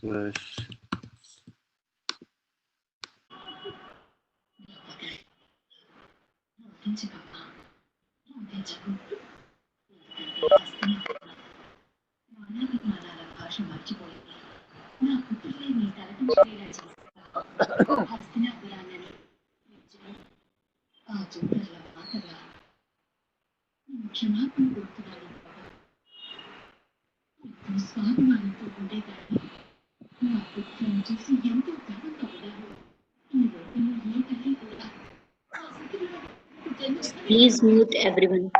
Yes. Please mute everyone.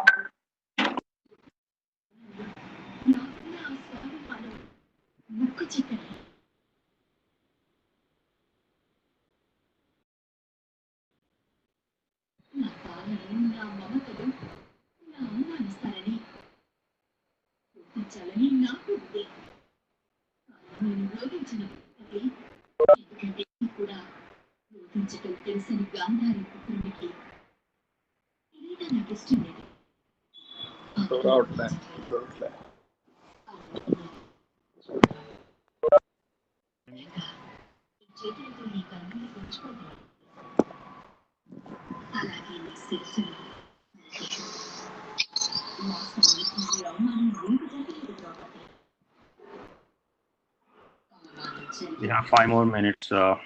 We have 5 more minutes. So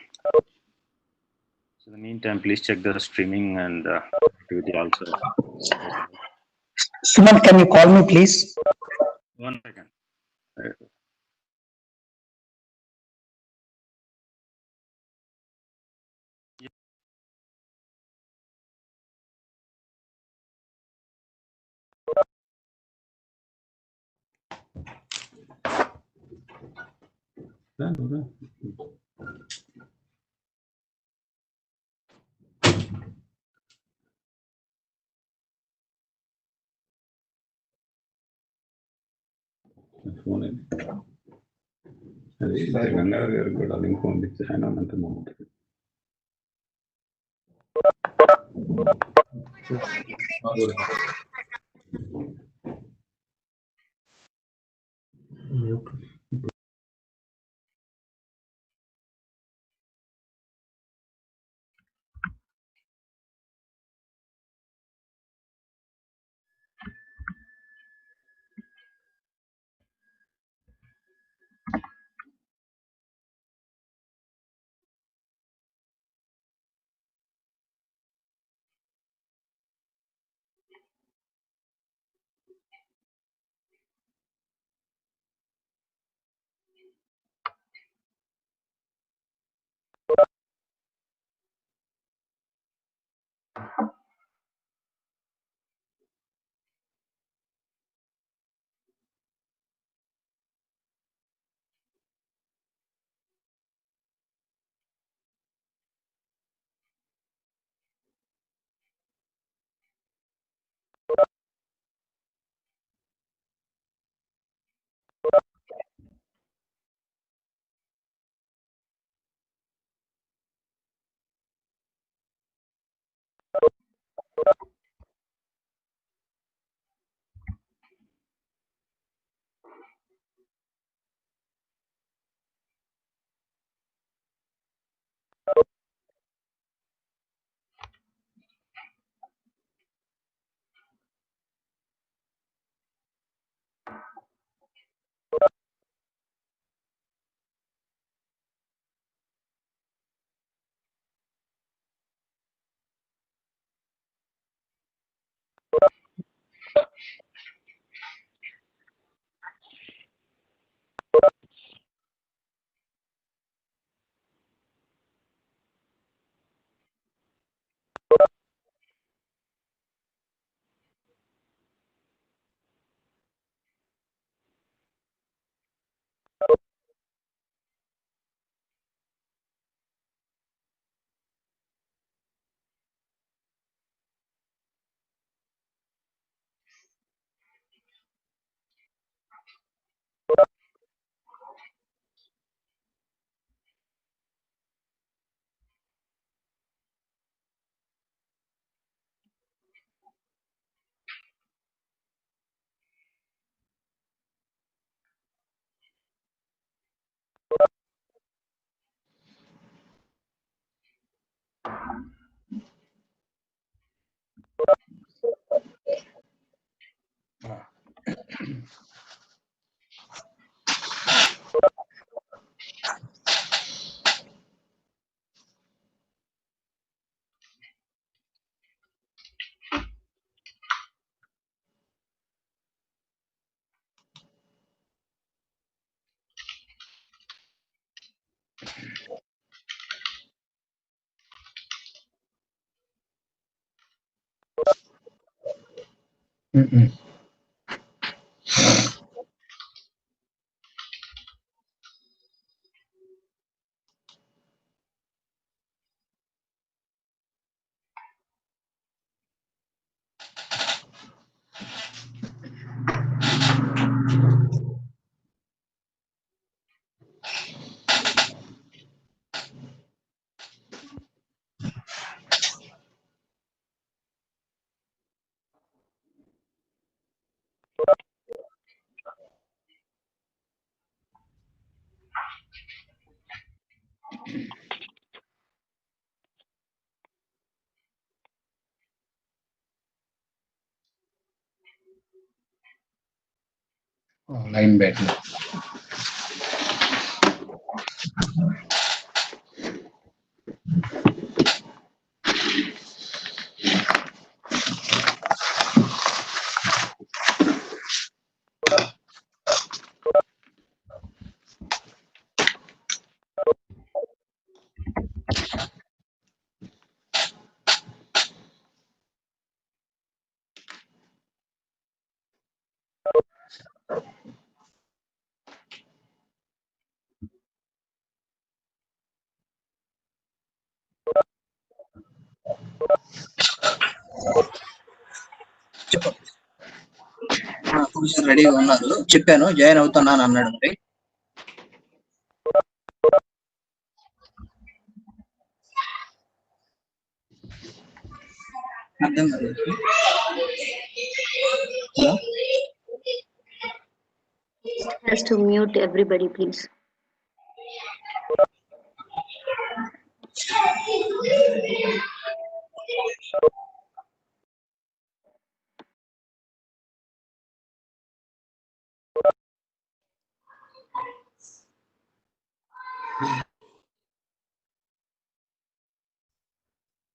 in the meantime, please check the streaming and activity also. Sumant, can you call me, please? 1 second. Phone అది గంగాధర్ గారికి కూడా link పంపించి ఆయన అంత నమ్ముతుంది. Mm-mm. Line बैठना. చెప్పు కొంచెం రెడీగా ఉన్నారు. చెప్పాను జాయిన్ అవుతున్నాను అన్నాడు. మరి అర్థం కాలేదు. Hello Has to mute everybody, please.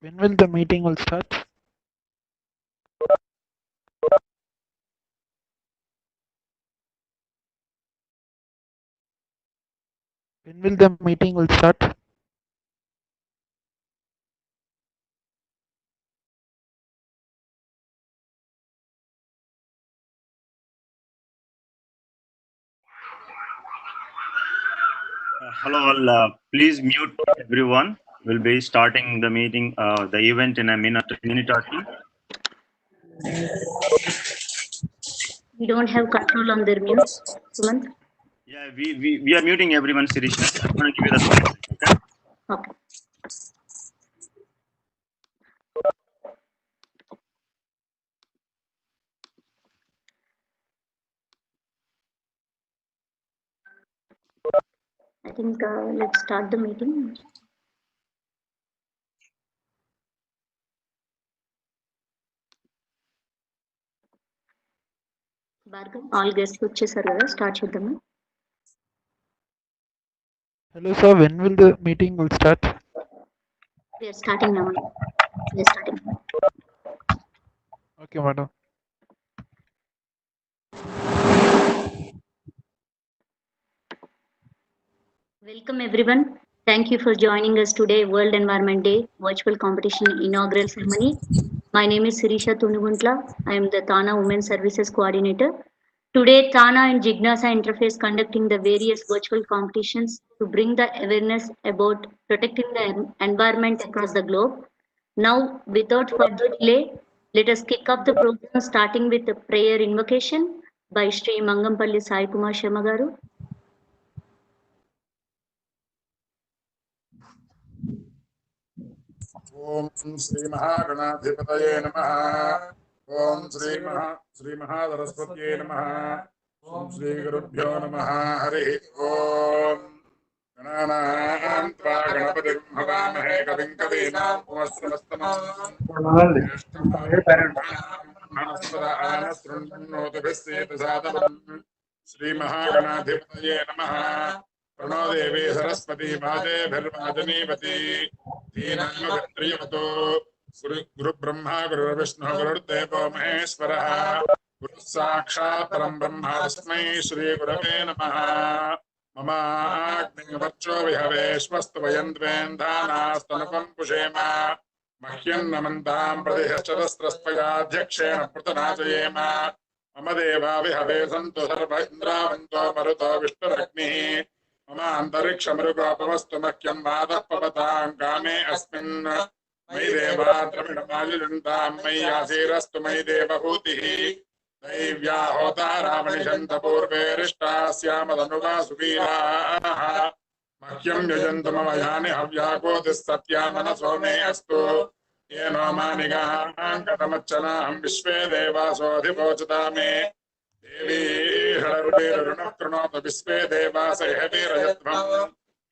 When will the meeting will start? When will the meeting will start? Hello all, please mute everyone. We'll be starting the meeting, the event in a minute or two. We don't have control on their mute, Sumant. Yeah, we are muting everyone, Sirisha. I'm going to give you the permission, okay? Okay. I think let's start the meeting. Bhargav, all guests వచ్చేసారు కదా, start చేద్దామా? Hello sir, when will the meeting will start? We are starting now. We are starting. Okay, madam. Welcome everyone. Thank you for joining us today, World Environment Day Virtual Competition Inaugural Ceremony. My name is Sirisha Tunuguntla. I am the Thana Women Services Coordinator. Today, Thana and Jignasa Interface conducting the various virtual competitions to bring the awareness about protecting the environment across the globe. Now, without further delay, let us kick off the program starting with the prayer invocation by Sri Mangampalli Sai Kumar Sharma garu. ओम श्री महागणाधिपतये नमः। ओम श्री महासरस्वत्यै नमः। ओम श्री गुरुभ्यो नमः। हरि ओम गणानां त्वा गणपतिं हवामहे कविं कवीनाम् उपमश्रवस्तमम् श्री महागणाधिपतये नमः। प्रणो देवी सरस्वती वाजेभिर्वाजनीवती गुरु ब्रह्मा गुरुर्विष्णु गुरुर्देवो महेश्वरः गुरुः साक्षात् परं ब्रह्म तस्मै श्री गुरवे नमः। ममाग्निवर्चो विहवेश्वस्तु वयं द्वेन्धानास्तनुकं पुषेम मह्यं नमन्तां प्रदेशस्त्रस्त्वयाध्यक्षेण पृतनाचयेम मम देवाविहवे सन्तु सर्व इन्द्रावन्तो मरुतो विष्णुरग्निः मम अन्तरिक्षमरुगोपवस्तु मह्यं वादः पवतां कामे अस्मिन् मयि देवा द्रविणमालिन्तां मयि आसीरस्तु मयि देवहूतिः दैव्या होतारामणिषन्तपूर्वे रिष्टाः स्यामदनुगा सुवीराः मह्यं यजन्तु मम यानि हव्याकोतिः सत्या मनसो मे अस्तु येनो मानिगाः कथमच्चनाहं विश्वे देवासोऽधिपोचता मे देवी षडरुणः कृणोतु विश्वे देवास इहवीरयध्वम्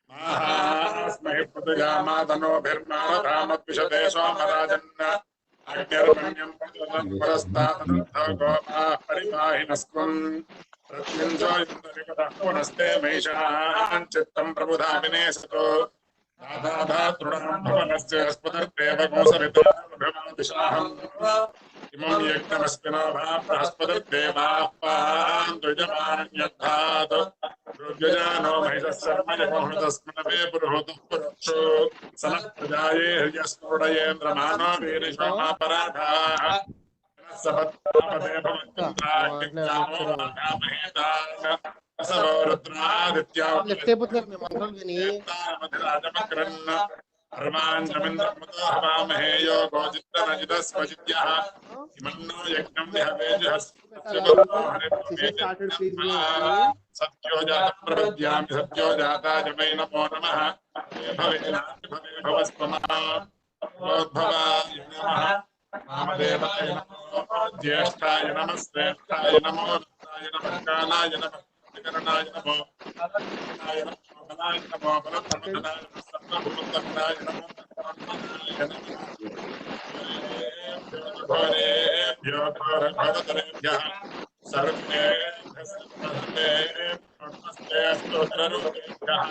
माहास्महि पृथुजामातनोभिर्मारधामद्विषते सोमराजन् अग्निर्मण्यं पुरस्तादनुद्धो गोपाः परिपाहिनस्त्वम् प्रत्युञ्जो युन्दरिपदः पुनस्ते महिषान् चित्तं प्रबुधामिनेसतो दादातृणां भवनस्य स्फुटर्देवकोसरिताभिमादिशाहम् इमं यज्ञमस्मिनो भा बृहस्पतिर्देवाः पान्तु यजमानन्यद्धात् रुद्रजानो महिषः सर्वजमोहृतस्मनवे पुरुहूतः पुरुक्षो सनः प्रजाये हृयस्फुटयेन्द्रमानो वीरिशोमापराधाः सपत्नापदे भवन्त्राग्निजामोहामहेतान् असवो रुद्रादित्यावतिराजमक्रन् अर्वाञ्चमिन्द्रमुतो हवामहे यो गोजित्तनजितस्वजित्यः इमन्नो यज्ञं सत्यो जातप्रपद्यामि सत्यो जाताय वै नमो नमः भवस्त्वमाद्भवाय नमः वामदेवाय नमो ज्येष्ठाय नमः श्रेष्ठाय नमो रुद्राय नमः कालाय नमः विकरणाय नमो बलाय नमो बलाय नमो बलप्रमदनाय नमः सर्वभूतकराय नमो घोरेभ्यो घोरतरेभ्यः सर्वेभ्यः स्तोत्ररूपेभ्यः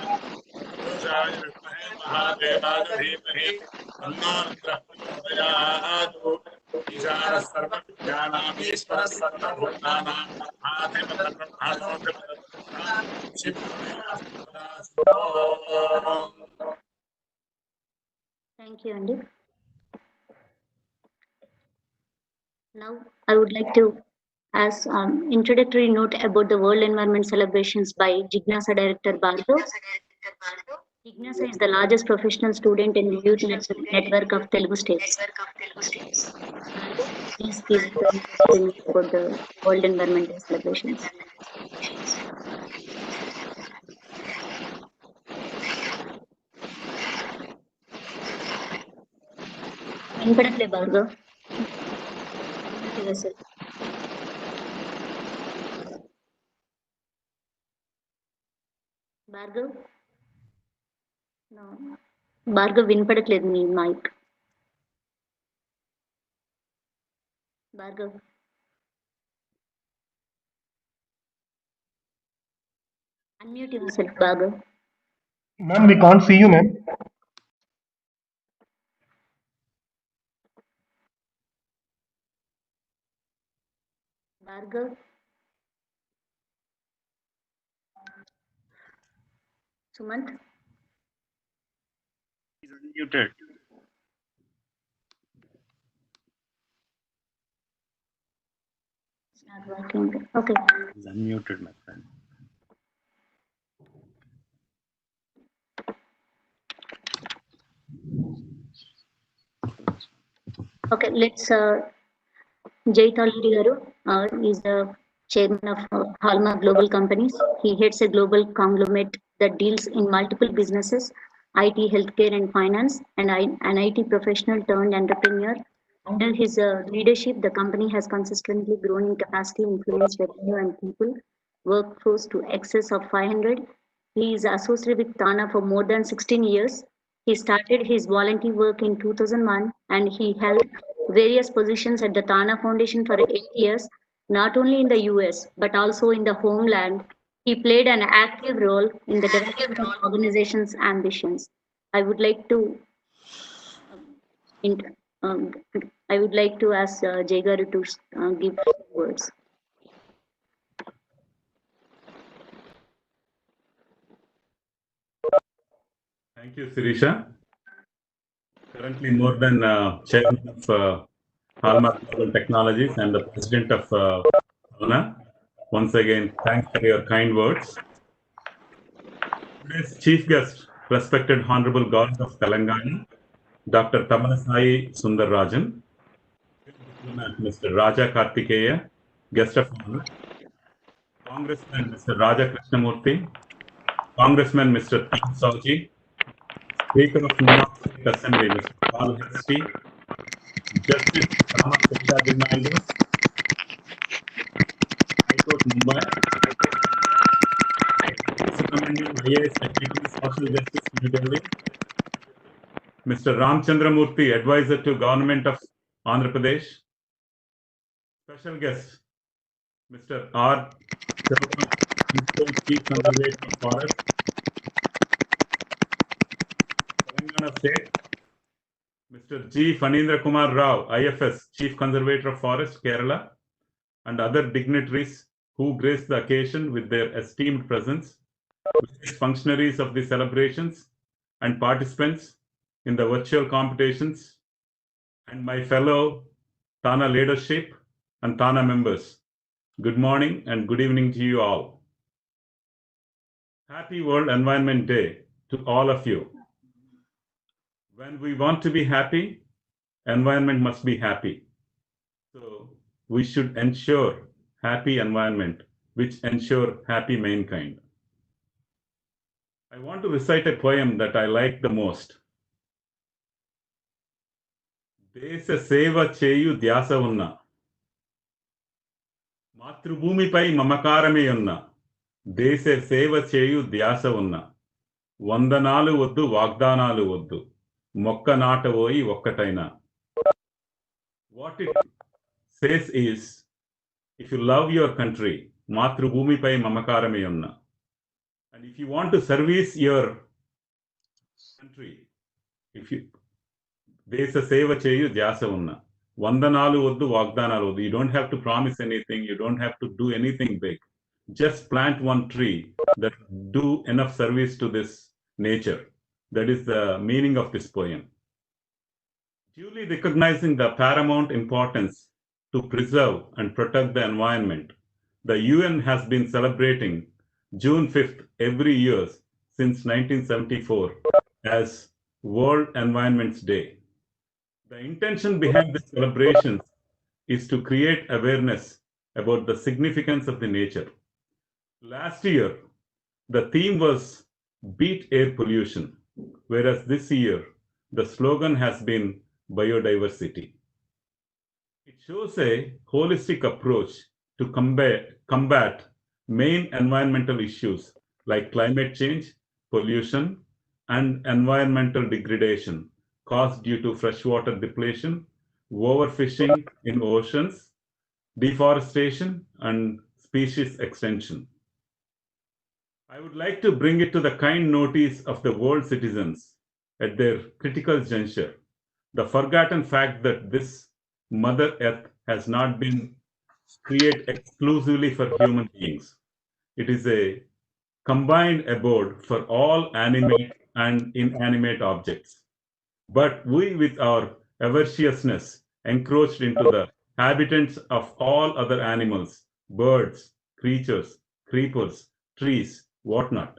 पुरुषाय विद्महे महादेवाय धीमहि तन्नो रुद्रः प्रचोदयात् ईशानः सर्वविद्यानामीश्वरः सर्वभूतानां Thank you, Andy. Now, I would like to ask introductory note about the World Environment Celebrations by Jignasa Director Bhargav. Jignasa is the largest professional student and youth network of Telugu states. Please give the for the World Environment Day celebrations. వినపడట్లే Bhargav. Bhargav Bhargav వినపడట్లేదు నీ mic. Bhargav unmute yourself, Bhargav. Ma'am, we can't see you, ma'am. Bhargav. Sumant. He's unmuted. It's not working. Okay. He's unmuted, my friend. Okay, let's Jaytal Garu is the chairman of Hallmark Global Companies. He heads a global conglomerate that deals in multiple businesses, IT, healthcare, and finance, and an IT professional turned entrepreneur. Under his leadership, the company has consistently grown in capacity, influence, revenue, and people workforce to excess of 500. He is associated with Tana for more than 16 years. He started his volunteer work in 2001 and he held various positions at the Tana Foundation for 8 years, not only in the US, but also in the homeland. He played an active role in the development of organization's ambitions. I would like to ask Jay Garu to give words. Thank you, Sirisha. currently more than chairman of Hallmark Global Technologies and the president of Hana. Once again, thanks for your kind words. Today's chief guest, respected Honorable Governor of Telangana, Dr. Tamalasai Sundararajan, Mr. Raja Kartikeya, guest of honor, Congressman Mr. Raja Krishnamurthy, Congressman Mr. T. Sauji, Speaker of New York State Assembly Mr. Paul Hesti, Justice Rama Seshadri, High Court Mumbai, Subramanian IAS Secretary Social Justice New Delhi, Mr. Ramchandramurthy, Advisor to Government of Andhra Pradesh, special guest Mr. R. Chief Conservator of Forest, Telangana State, Mr. G. Fanindra Kumar Rao, IFS, Chief Conservator of Forest, Kerala, and other dignitaries who grace the occasion with their esteemed presence, functionaries of the celebrations and participants in the virtual competitions, and my fellow Tana leadership and Tana members. Good morning and good evening to you all. Happy World Environment Day to all of you. When we want to be happy, environment must be happy. So we should ensure happy environment, which ensure happy mankind. I want to recite a poem that I like the most. దేశ సేవ చేయు ధ్యాస ఉన్న మాతృభూమిపై మమకారమే ఉన్న దేశ సేవ చేయు ధ్యాస ఉన్న వందనాలు వద్దు వాగ్దానాలు వద్దు మొక్క నాటబోయి ఒక్కటైనా. What it says is, if you love your country, మాతృభూమిపై మమకారమే ఉన్న, and if you want to service your country, if you దేశ సేవ చేయు ధ్యాస ఉన్న వందనాలు వద్దు వాగ్దానాలు వద్దు. You don't have to promise anything, you don't have to do anything big. Just plant one tree that do enough service to this nature. That is the meaning of this poem. Duly recognizing the paramount importance to preserve and protect the environment, the UN has been celebrating June 5th every year since 1974 as World Environment Day. The intention behind this celebration is to create awareness about the significance of the nature. Last year, the theme was Beat Air Pollution, whereas this year, the slogan has been Biodiversity. It shows a holistic approach to combat main environmental issues like climate change, pollution, and environmental degradation caused due to freshwater depletion, overfishing in oceans, deforestation, and species extinction. I would like to bring it to the kind notice of the world citizens at their critical juncture, the forgotten fact that this Mother Earth has not been created exclusively for human beings. It is a combined abode for all animate and inanimate objects. But we, with our avariciousness, encroached into the habitats of all other animals, birds, creatures, creepers, trees, whatnot,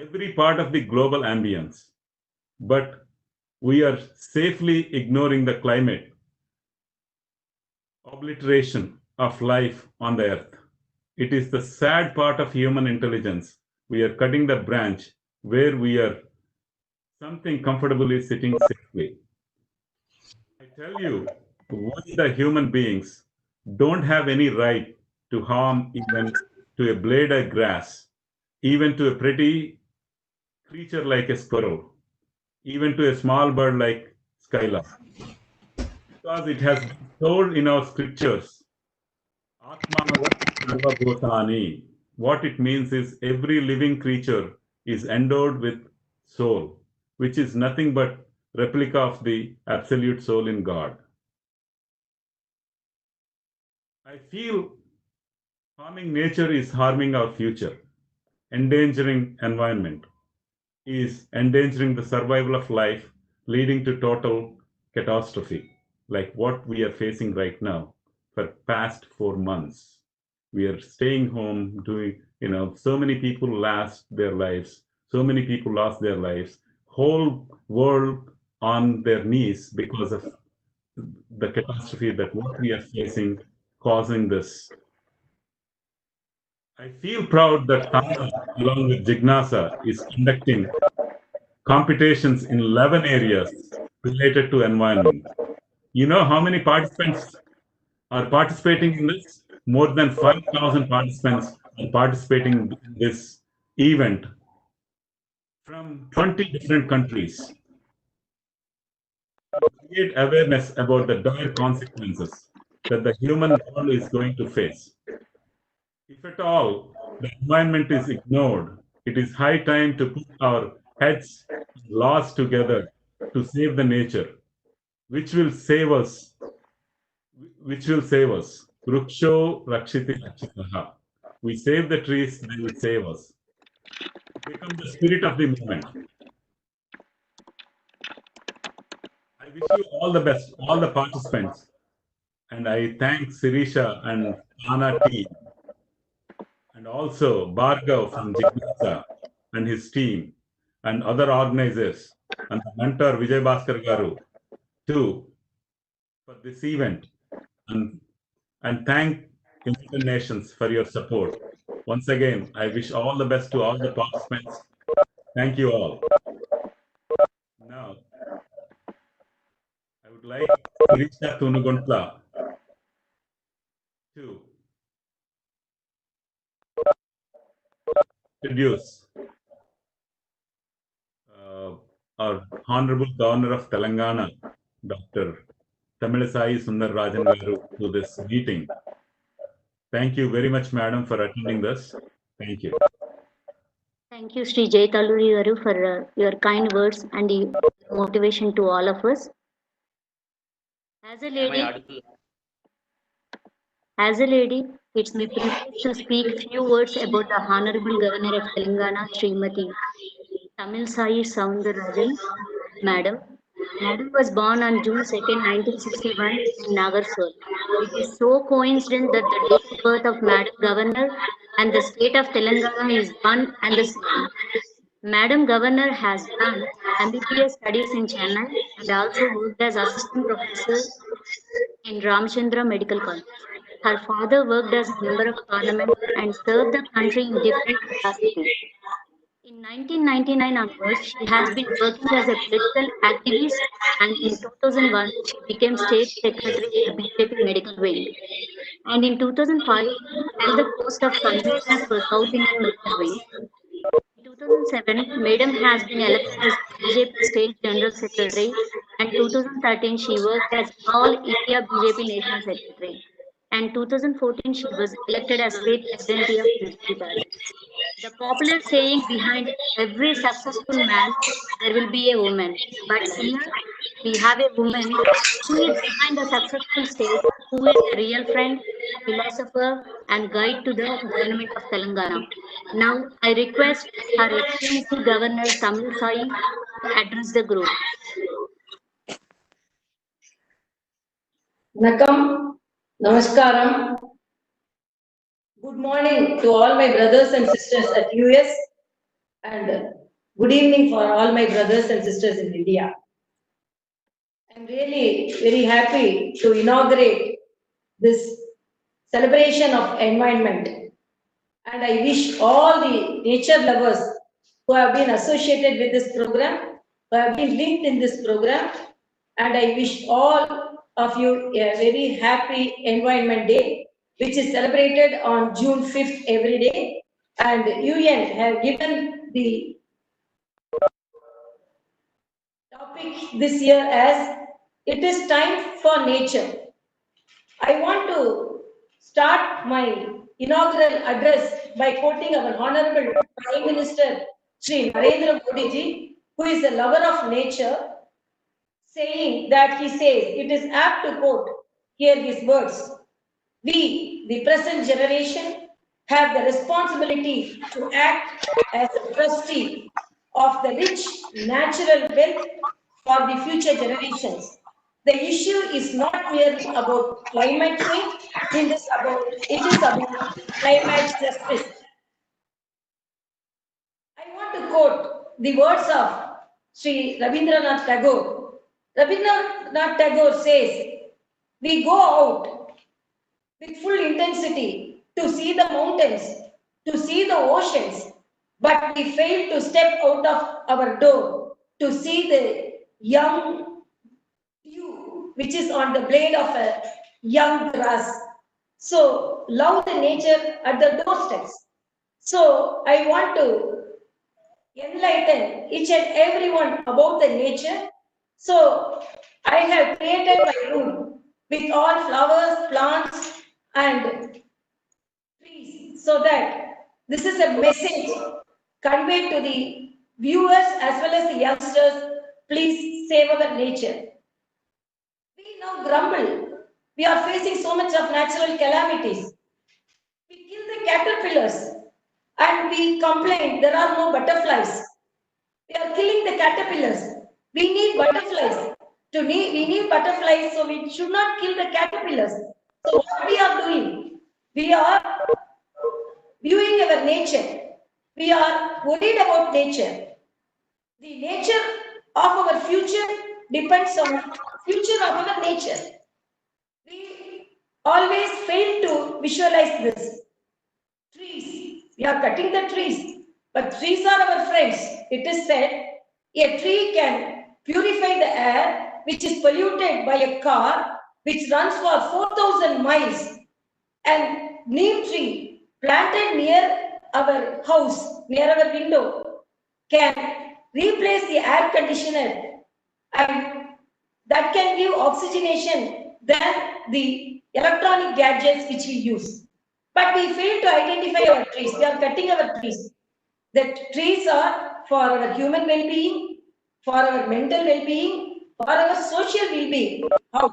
every part of the global ambience. But we are safely ignoring the climate obliteration of life on the earth. It is the sad part of human intelligence. We are cutting the branch where we are something comfortably sitting safely. I tell you, we the human beings don't have any right to harm even to a blade of grass, even to a pretty creature like a squirrel, even to a small bird like skylark. Because it has been told in our scriptures, Atma Sarva Bhutani. What it means is every living creature is endowed with soul, which is nothing but replica of the absolute soul in God. I feel harming nature is harming our future. Endangering environment is endangering the survival of life leading to total catastrophe, like what we are facing right now for past 4 months. We are staying home, doing, so many people lost their lives. So many people lost their lives. Whole world on their knees because of the catastrophe that what we are facing causing this. I feel proud that Tana, along with Jignasa, is conducting competitions in 11 areas related to environment. You know how many participants are participating in this? More than 5,000 participants are participating in this event from 20 different countries. Create awareness about the dire consequences that the human world is going to face. If at all the environment is ignored, it is high time to put our heads and laws together to save the nature, which will save us. Ruksho Rakshiti Rakshitaha. We save the trees, they will save us. Become the spirit of the movement. I wish you all the best, all the participants. And I thank Sirisha and Tana team, and also Bhargav from Jignasa and his team, and other organizers, and the mentor Vijay Bhaskar Garu too for this event. And thank United Nations for your support. Once again, I wish all the best to all the participants. Thank you all. Now, I would like Sirisha Tunuguntla to introduce our Honorable Governor of Telangana, Dr. Tamilisai Sundararajan Garu, to this meeting. Thank you very much, Madam, for attending this. Thank you. Thank you, Sri Jay Talluri Garu, for your kind words and the motivation to all of us. As a lady, it's my privilege to speak few words about the Honorable Governor of Telangana, Srimati Tamilisai Soundararajan, Madam. Madam was born on June 2nd, 1961 in Nagarsoil. It is so coincident that the date of birth of Madam Governor and the state of Telangana is one and the same. Madam Governor has done MBBS studies in Chennai and also worked as assistant professor in Ramchandra Medical College. Her father worked as a member of parliament and served the country in different capacities. In 1999 onwards, she has been working as a political activist, and in 2001, she became state secretary for BJP Medical Wing. And in 2005, held the post of convener for South Indian Medical Wing. In 2007, Madam has been elected as BJP State General Secretary, and 2013 she worked as All India BJP National Secretary. And 2014 she was elected as State President of BJP Party. The popular saying behind every successful man, there will be a woman. But here we have a woman who is behind the successful state, who is a real friend, philosopher, and guide to the government of Telangana. Now I request Her Excellency Governor Tamilisai to address the group. Nakam, Namaskaram. Good morning to all my brothers and sisters at US, and good evening for all my brothers and sisters in India. I'm really very happy to inaugurate this celebration of environment, and I wish all the nature lovers who have been associated with this program, who have been linked in this program, and I wish all of you a very happy Environment Day, which is celebrated on June 5th every day. And UN have given the topic this year as "It is time for nature." I want to start my inaugural address by quoting our Honorable Prime Minister Shri Narendra Modi ji, who is a lover of nature, saying that he says, it is apt to quote here his words: "We, the present generation, have the responsibility to act as a trustee of the rich natural wealth for the future generations. The issue is not merely about climate change, it is about climate justice. I want to quote the words of Sri Rabindranath Tagore. Rabindranath Tagore says, "We go out with full intensity to see the mountains, to see the oceans, but we fail to step out of our door to see the young dew which is on the blade of a young grass." So love the nature at the doorsteps. So I want to enlighten each and everyone about the nature. So I have created my room with all flowers, plants and trees, so that this is a message conveyed to the viewers as well as the youngsters. Please save our nature. We now grumble. We are facing so much of natural calamities. We kill the caterpillars and we complain there are no butterflies. We are killing the caterpillars. We need butterflies. We need butterflies, so we should not kill the caterpillars. So what we are doing? We are viewing our nature. We are worried about nature. The nature of our future depends on future of our nature. We always fail to visualize this. Trees. We are cutting the trees, but trees are our friends. It is said a tree can purify the air which is polluted by a car which runs for 4,000 miles. And neem tree planted near our house, near our window, can replace the air conditioner, and that can give oxygenation than the electronic gadgets which we use. But we fail to identify our trees. We are cutting our trees. The trees are for our human well-being, for our mental well-being, for our social well-being. How?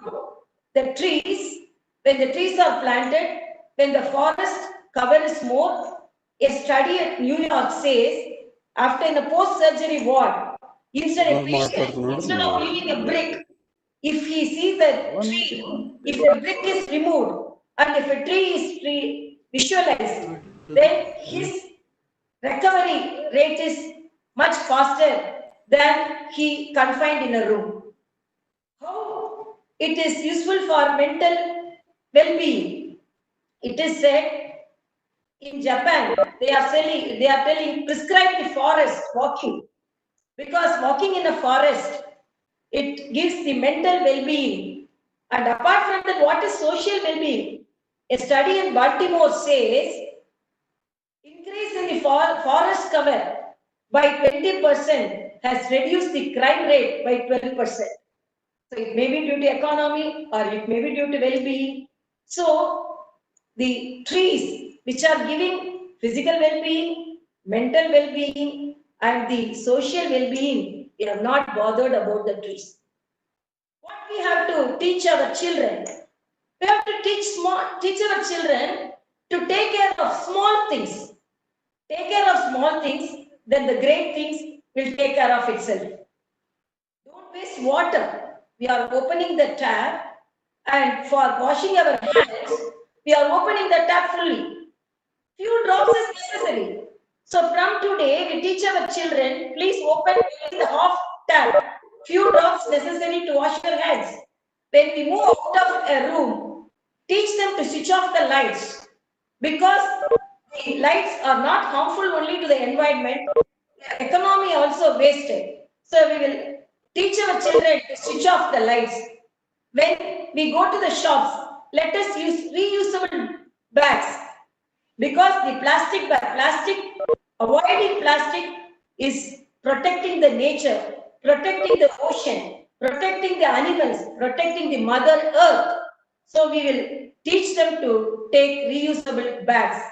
The trees, when the trees are planted, when the forest cover is more, a study at New York says, after in a post-surgery ward, instead of leaving a brick, if he sees a tree, if the brick is removed, and if a tree is visualized, then his recovery rate is much faster than he confined in a room. How it is useful for mental well-being? It is said in Japan, they are telling prescribe the forest walking, because walking in a forest, it gives the mental well-being. And apart from that, what is social well-being? A study in Baltimore says increase in the forest cover by 20% has reduced the crime rate by 12%. So it may be due to economy or it may be due to well-being. So the trees which are giving physical well-being, mental well-being and the social well-being, we are not bothered about the trees. What we have to teach our children? We have to teach our children to take care of small things. Take care of small things, then the great things will take care of itself. Don't waste water. We are opening the tap, and for washing our hands, we are opening the tap fully. Few drops is necessary. So from today, we teach our children, please open the half tap. Few drops necessary to wash your hands. When we move out of a room, teach them to switch off the lights, because the lights are not harmful only to the environment, the economy also wasted. So we will teach our children to switch off the lights. When we go to the shops, let us use reusable bags, because the avoiding plastic is protecting the nature, protecting the ocean, protecting the animals, protecting the Mother Earth. So we will teach them to take reusable bags.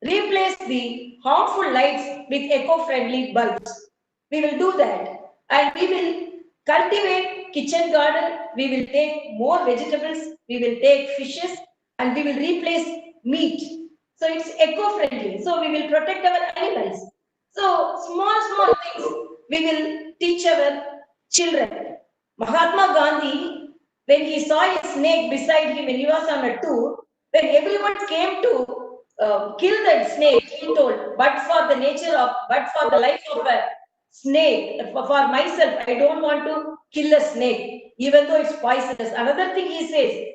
Replace the harmful lights with eco-friendly bulbs. We will do that. And we will cultivate kitchen garden. We will take more vegetables. We will take fishes. And we will replace meat. So it's eco-friendly. So we will protect our animals. So small things we will teach our children. Mahatma Gandhi, when he saw a snake beside him when he was on a tour, when everyone came to kill that snake, he told, but for the life of a snake, for myself, I don't want to kill a snake, even though it's poisonous. Another thing he says,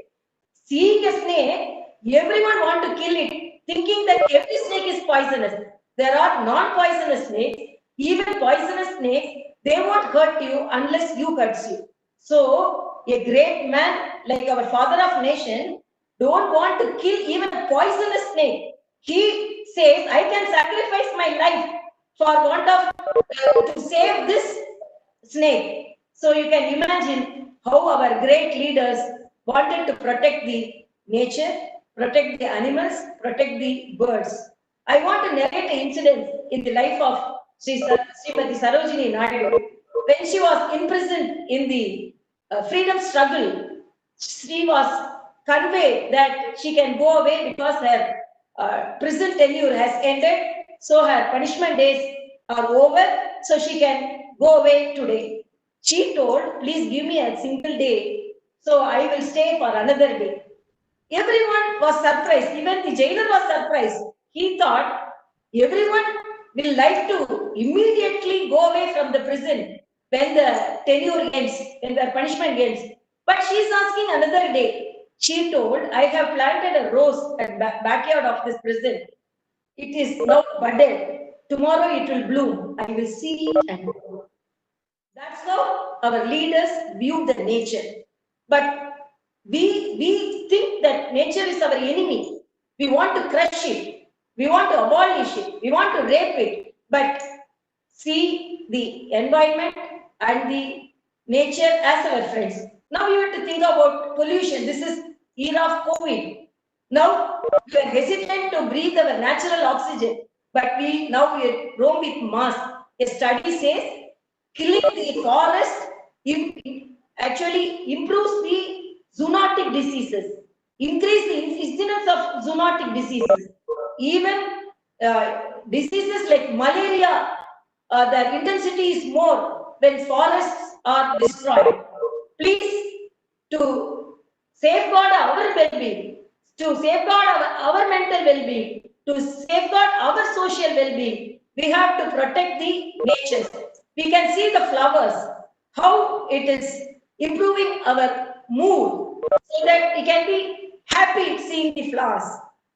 seeing a snake, everyone want to kill it, thinking that every snake is poisonous. There are non-poisonous snakes. Even poisonous snakes, they won't hurt you unless you hurts you. So, a great man like our father of nation don't want to kill even a poisonous snake. He says, I can sacrifice my life for want of to save this snake. So you can imagine how our great leaders wanted to protect the nature, protect the animals, protect the birds. I want to narrate an incident in the life of Srimati Sarojini Naidu. When she was imprisoned in the freedom struggle, she was conveyed that she can go away because her prison tenure has ended, so her punishment days are over, so she can go away today. She told, please give me a single day, so I will stay for another day. Everyone was surprised, even the jailer was surprised. He thought everyone will like to immediately go away from the prison when the tenure ends, when the punishment ends. But she is asking another day. She told, I have planted a rose at backyard of this prison. It is now budded. Tomorrow it will bloom. I will see it and grow. That's how our leaders view the nature. But we think that nature is our enemy. We want to crush it. We want to abolish it. We want to rape it. But see the environment and the nature as our friends. Now you have to think about pollution. This is era of COVID. Now we are hesitant to breathe our natural oxygen, but we roam with masks. A study says killing the forest actually improves the zoonotic diseases, increase the incidence of zoonotic diseases. Even diseases like malaria, the intensity is more when forests are destroyed. Please, to safeguard our well-being, to safeguard our mental well-being, to safeguard our social well-being, we have to protect the nature. We can see the flowers, how it is improving our mood, so that we can be happy seeing the flowers.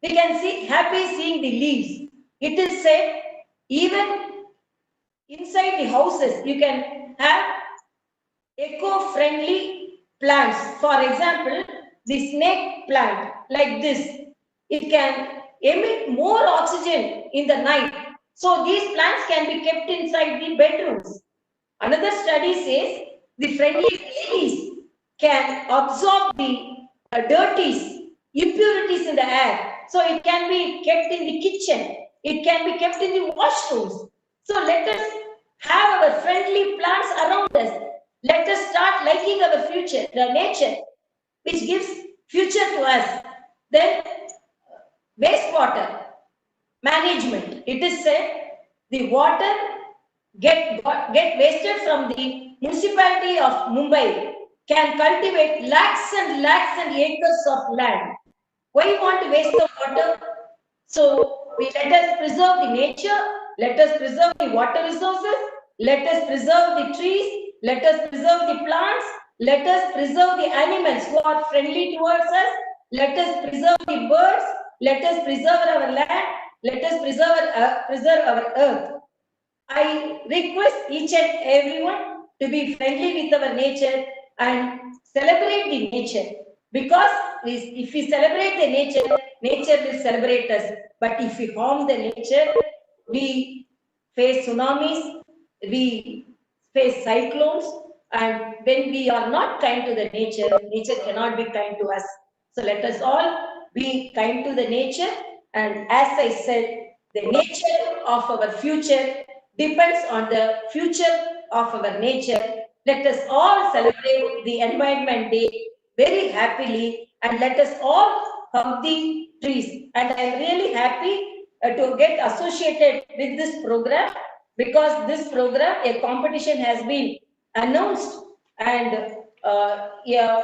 We can see happy seeing the leaves. It is said, even inside the houses, you can have eco-friendly plants. For example, the snake plant, like this, it can emit more oxygen in the night. So these plants can be kept inside the bedrooms. Another study says the friendly lilies can absorb the dirties, impurities in the air. So it can be kept in the kitchen. It can be kept in the washrooms. So let us have our friendly plants around us. Let us start liking our future, the nature, which gives future to us. Then wastewater management. It is said the water get wasted from the municipality of Mumbai can cultivate lakhs and acres of land. Why you want to waste the water? So let us preserve the nature, let us preserve the water resources, let us preserve the trees, let us preserve the plants, let us preserve the animals who are friendly towards us, let us preserve the birds, let us preserve our land, let us preserve our earth. I request each and everyone to be friendly with our nature and celebrate the nature. Because if we celebrate the nature, nature will celebrate us. But if we harm the nature, we face tsunamis, we face cyclones, and when we are not kind to the nature, nature cannot be kind to us. So let us all be kind to the nature. And as I said, the nature of our future depends on the future of our nature. Let us all celebrate the Environment Day very happily, and let us all hug the trees. And I am really happy to get associated with this program, because this program, a competition has been announced, and a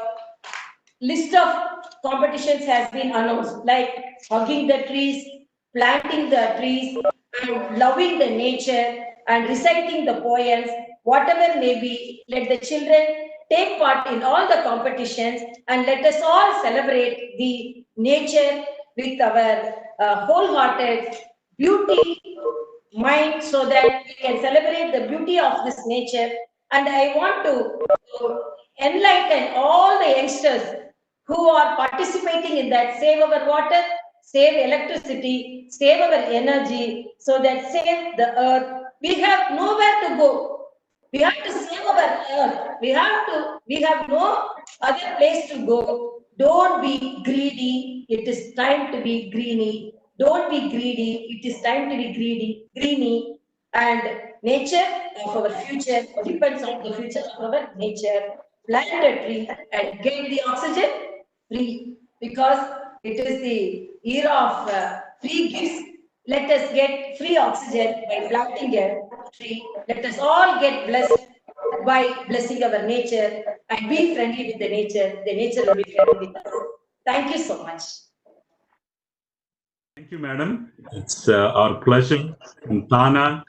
list of competitions has been announced, like hugging the trees, planting the trees, and loving the nature, and reciting the poems, whatever may be. Let the children take part in all the competitions, and let us all celebrate the nature with our wholehearted beauty mind, so that we can celebrate the beauty of this nature. And I want to enlighten all the youngsters who are participating in that. Save our water, save electricity, save our energy, so that save the earth. We have nowhere to go. We have to save our earth. We have no other place to go. Don't be greedy. It is time to be greeny. Don't be greedy. It is time to be greeny. And nature of our future depends on the future of our nature. Plant a tree and get the oxygen free, because it is the era of free gifts. Let us get free oxygen by planting a tree. Let us all get blessed by blessing our nature and be friendly with the nature. The nature will be friendly with us. Thank you so much. Thank you, madam. It's our pleasure. And Tana,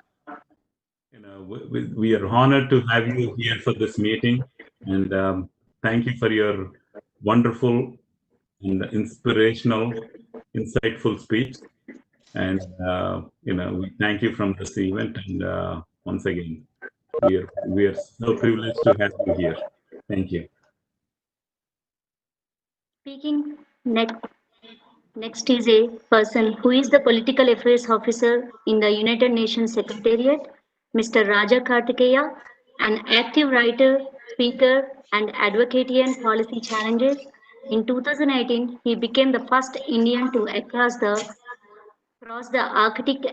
we are honored to have you here for this meeting, and thank you for your wonderful and inspirational, insightful speech. And we thank you from this event. And once again, we are so privileged to have you here. Thank you. Speaking next is a person who is the Political Affairs Officer in the United Nations Secretariat, Mr. Raja Kartikeya, an active writer, speaker, and advocating policy challenges. In 2018, he became the first Indian to cross the Arctic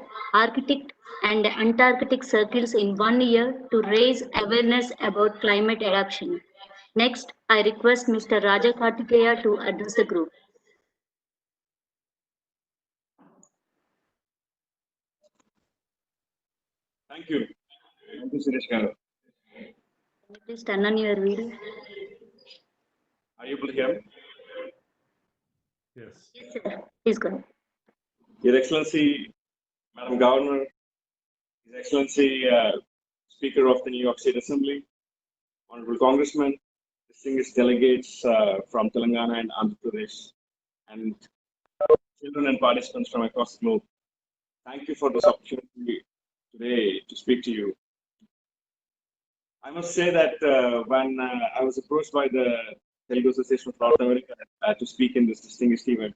and Antarctic circles in 1 year to raise awareness about climate adaptation. Next, I request Mr. Raja Kartikeya to address the group. Thank you. Thank you, Suresh Garu. Please turn on your video. Are you able to hear me? Yes. Yes, sir. Please go ahead. Your Excellency, Madam Governor, His Excellency, Speaker of the New York State Assembly, Honorable Congressmen, distinguished delegates from Telangana and Andhra Pradesh, and children and participants from across the globe. Thank you for this opportunity today to speak to you. I must say that when I was approached by the Telugu Association of North America to speak in this distinguished event,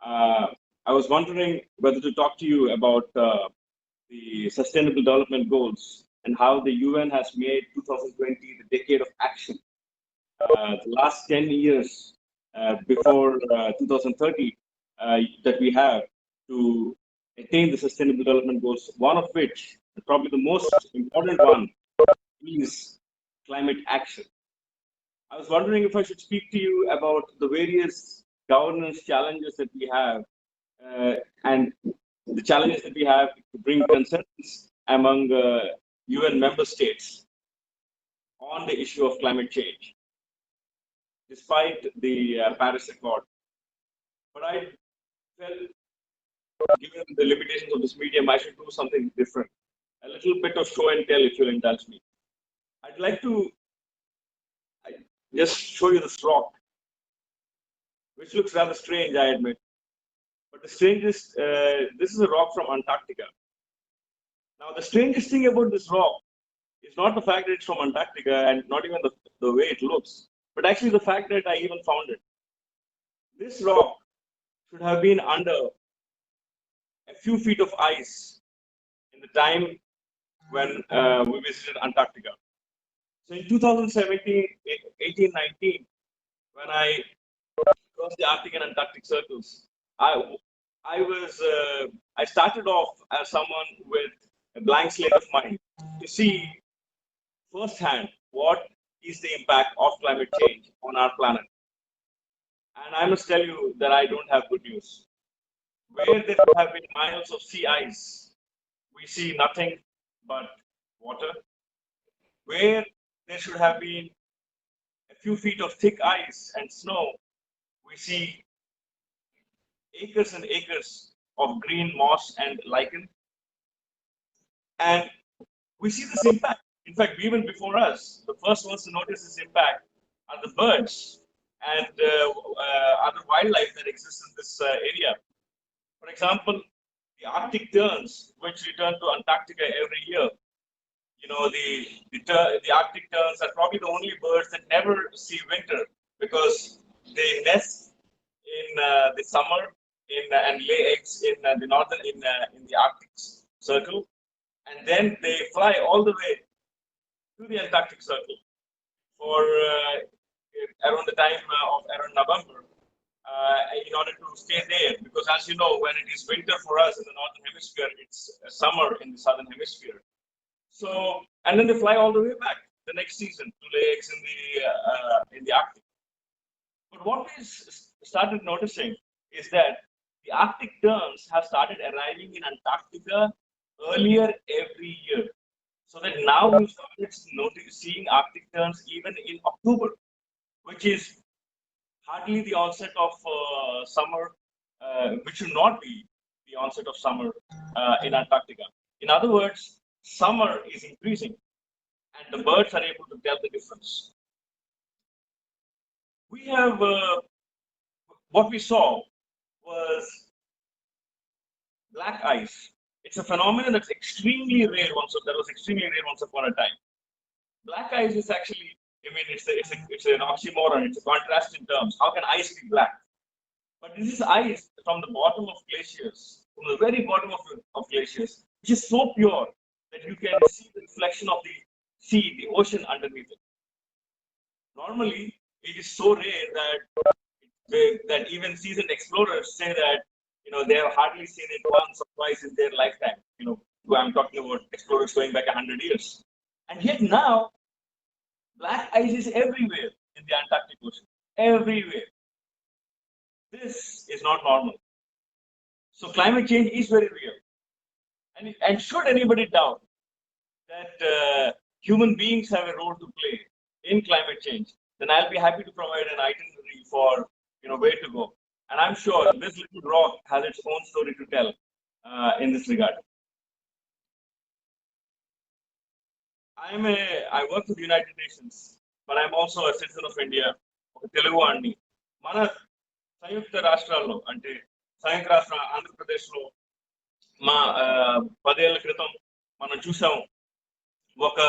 I was wondering whether to talk to you about the Sustainable Development Goals and how the UN has made 2020 the decade of action. The last 10 years before 2030 that we have to attain the Sustainable Development Goals, one of which, probably the most important one, is climate action. I was wondering if I should speak to you about the various governance challenges that we have and the challenges that we have to bring consensus among UN member states on the issue of climate change, despite the Paris Accord. But I felt, given the limitations of this medium, I should do something different. A little bit of show and tell, if you'll indulge me. I'd like to just show you this rock, which looks rather strange, I admit. But the strangest, this is a rock from Antarctica. Now, the strangest thing about this rock is not the fact that it's from Antarctica and not even the way it looks, but actually the fact that I even found it. This rock should have been under a few feet of ice in the time when we visited Antarctica. So in 2017, 18, 19, when I crossed the Arctic and Antarctic circles, I started off as someone with a blank slate of mind to see firsthand what is the impact of climate change on our planet. And I must tell you that I don't have good news. Where there have been miles of sea ice, we see nothing but water. Where there should have been a few feet of thick ice and snow, we see acres and acres of green moss and lichen. And we see this impact. In fact, even before us, the first ones to notice this impact are the birds and other wildlife that exists in this area. For example, the Arctic terns, which return to Antarctica every year. You know, the Arctic terns are probably the only birds that never see winter because they nest in the summer and lay eggs in the northern in the Arctic Circle, and then they fly all the way to the Antarctic Circle for around the time of around November in order to stay there. Because as you know, when it is winter for us in the northern hemisphere, it's summer in the southern hemisphere. So, and then they fly all the way back the next season to lay eggs in the Arctic. But what we started noticing is that the Arctic terns have started arriving in Antarctica earlier every year. So that now we started seeing Arctic terns even in October, which is hardly the onset of summer, which should not be the onset of summer in Antarctica. In other words, summer is increasing and the birds are able to tell the difference. We have, what we saw was black ice. It's a phenomenon that's extremely rare that was extremely rare once upon a time. Black ice is actually, I mean, it's an oxymoron, it's a contrast in terms. How can ice be black? But this is ice from the bottom of glaciers, from the very bottom of glaciers, which is so pure that you can see the reflection of the sea, the ocean underneath it. Normally, it is so rare that even seasoned explorers say that, you know, they have hardly seen it once or twice in their lifetime. You know, I'm talking about explorers going back 100 years. And yet now, black ice is everywhere in the Antarctic Ocean, everywhere. This is not normal. So climate change is very real. And should anybody doubt that human beings have a role to play in climate change, then I'll be happy to provide an itinerary for, you know, where to go. And I'm sure this little rock has its own story to tell in this regard. I work for the United Nations, but I'm also a citizen of India, of Telugu Anni. Mana Sayukta Rashtrallo, ante Sayukta Rashtra, Andhra Pradesh lo, ma 10 ఏళ్ల క్రితం మనం చూసాం ఒక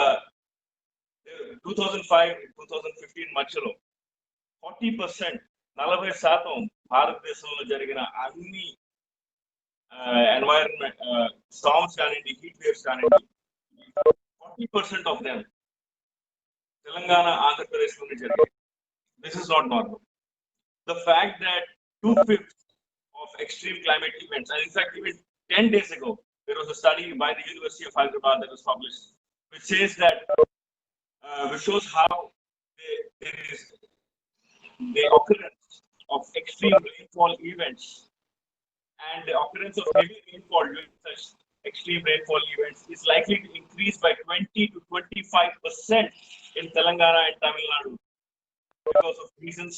2005-2015 మధ్యలో 40% భారతదేశంలో జరిగిన అన్ని environment storms కానివ్వండి, హీట్ వేవ్స్ కానివ్వండి, 40% of them Telangana, Andhra Pradesh లోనే జరిగాయి. This is not normal. The fact that 2/5 of extreme climate events, and in fact even 10 days ago, there was a study by the University of Hyderabad that was published, which says that, which shows how there is the occurrence of extreme rainfall events and the occurrence of heavy rainfall during such extreme rainfall events is likely to increase by 20 to 25% in Telangana and Tamil Nadu because of reasons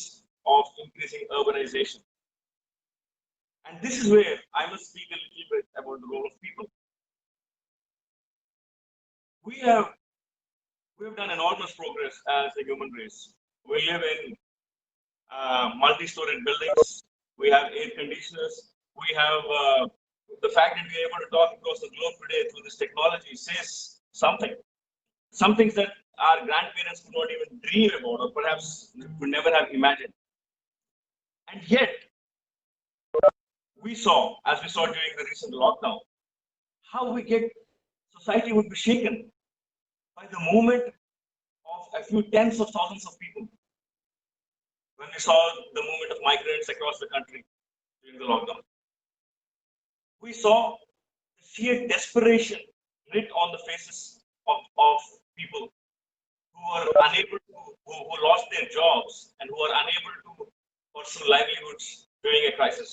of increasing urbanization. And this is where I must speak a little bit about the role of people. We have done enormous progress as a human race. We live in multi-storied buildings. We have air conditioners. We have the fact that we are able to talk across the globe today through this technology says something. Some things that our grandparents could not even dream about, or perhaps could never have imagined. And yet, we saw, as we saw during the recent lockdown, how society would be shaken by the movement of a few tens of thousands of people. When we saw the movement of migrants across the country during the lockdown, we saw the sheer desperation writ on the faces of people who were unable to, who lost their jobs and who were unable to pursue livelihoods during a crisis.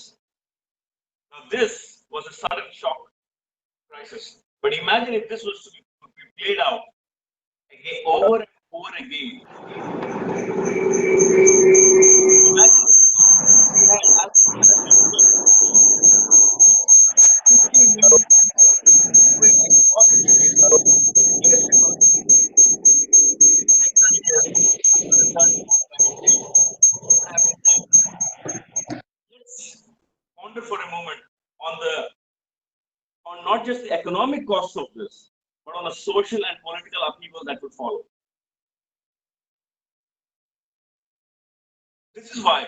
Now, this was a sudden shock crisis. But imagine if this was to be played out again, over and over again just the economic costs of this, but on the social and political upheaval that would follow. This is why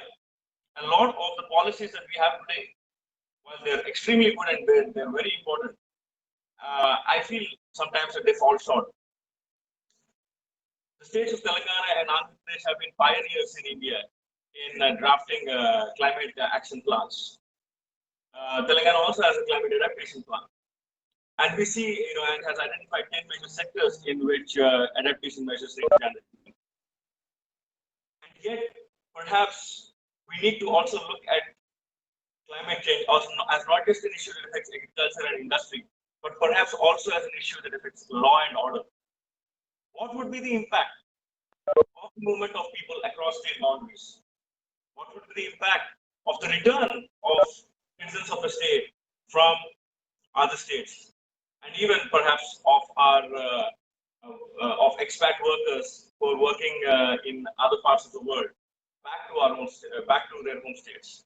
a lot of the policies that we have today, while they're extremely good and they're very important, I feel sometimes that they fall short. The states of Telangana and Andhra Pradesh have been pioneers in India in drafting climate action plans. Telangana also has a climate adaptation plan. And we see, and has identified 10 major sectors in which adaptation measures are implemented. And yet, perhaps we need to also look at climate change as not just an issue that affects agriculture and industry, but perhaps also as an issue that affects law and order. What would be the impact of the movement of people across state boundaries? What would be the impact of the return of citizens of a state from other states, and even perhaps of our of expat workers who are working in other parts of the world back to their home states?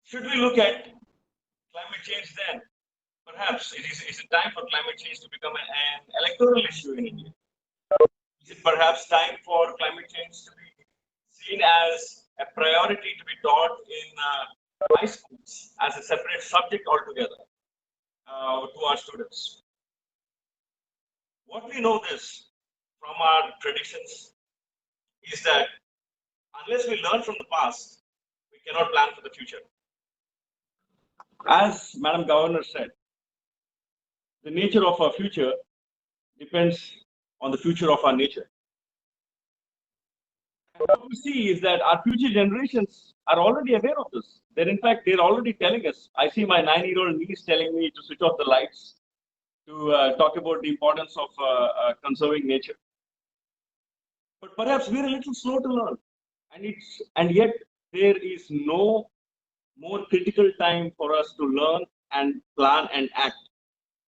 Should we look at climate change then? Perhaps it is time for climate change to become an electoral issue in India. Is it perhaps time for climate change to be seen as a priority to be taught in high schools as a separate subject altogether to our students? What we know this from our traditions is that unless we learn from the past, we cannot plan for the future. As Madam Governor said, the nature of our future depends on the future of our nature. And what we see is that our future generations are already aware of this. They're already telling us. I see my 9-year-old niece telling me to switch off the lights, to talk about the importance of conserving nature. But perhaps we're a little slow to learn, and yet there is no more critical time for us to learn and plan and act.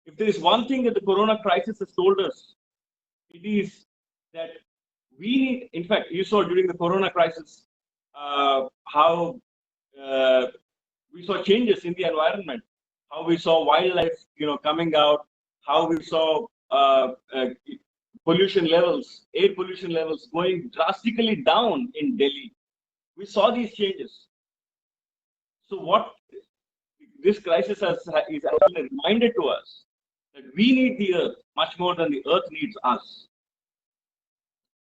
If there is one thing that the Corona crisis has told us, it is that we need, in fact, you saw during the Corona crisis how we saw changes in the environment, how we saw wildlife, coming out, how we saw pollution levels, air pollution levels going drastically down in Delhi. We saw these changes. So what this crisis is actually a reminder to us that we need the earth much more than the earth needs us.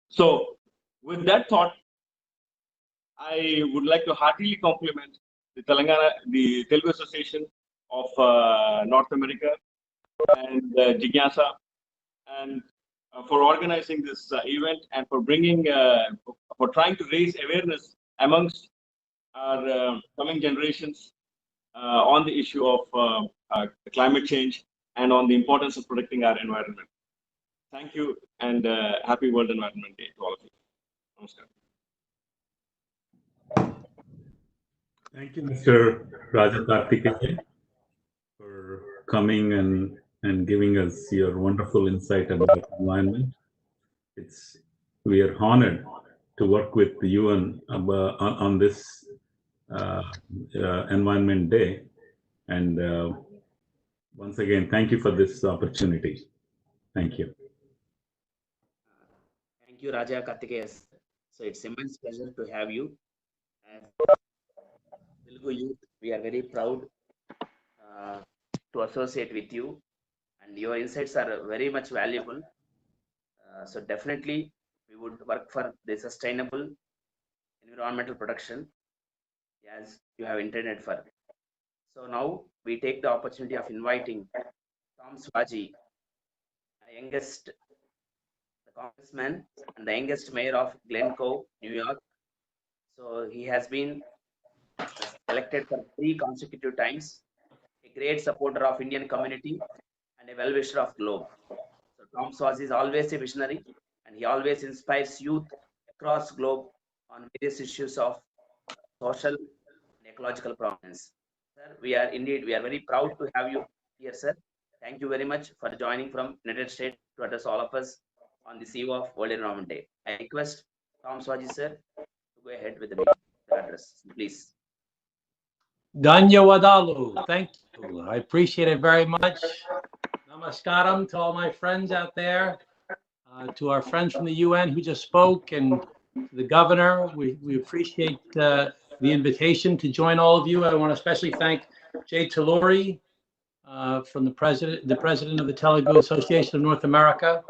So with that thought, I would like to heartily compliment the Telugu Association of North America and Jigyasa, and for organizing this event and for for trying to raise awareness amongst our coming generations on the issue of climate change and on the importance of protecting our environment. Thank you, and happy World Environment Day to all of you. Namaskar. Thank you, Mr. Raja Karthikeyan, for coming and giving us your wonderful insight about environment. We are honored to work with you on this Environment Day, and once again, thank you for this opportunity. Thank you. Thank you, Raja Karthikeyan. So it's immense pleasure to have you. As Telugu youth, we are very proud to associate with you, and your insights are very much valuable. So definitely, we would work for the sustainable environmental protection as you have intended for. So now we take the opportunity of inviting Tom Swaji, the youngest congressman and the youngest mayor of Glencoe, New York. So he has been elected for 3 consecutive times, a great supporter of Indian community and a well-wisher of Globe. So Tom Swaji is always a visionary, and he always inspires youth across Globe on various issues of social and ecological prominence. Sir, we are very proud to have you here, sir. Thank you very much for joining from United States to address all of us on this eve of World Environment Day. I request Tom Swaji, sir, to go ahead with the address, please. Dhanyawadalu. Thank you. I appreciate it very much. Namaskaram to all my friends out there, to our friends from the UN who just spoke, and to the governor. We appreciate the invitation to join all of you. I want to especially thank Jay Talluri, from the president of the Telugu Association of North America.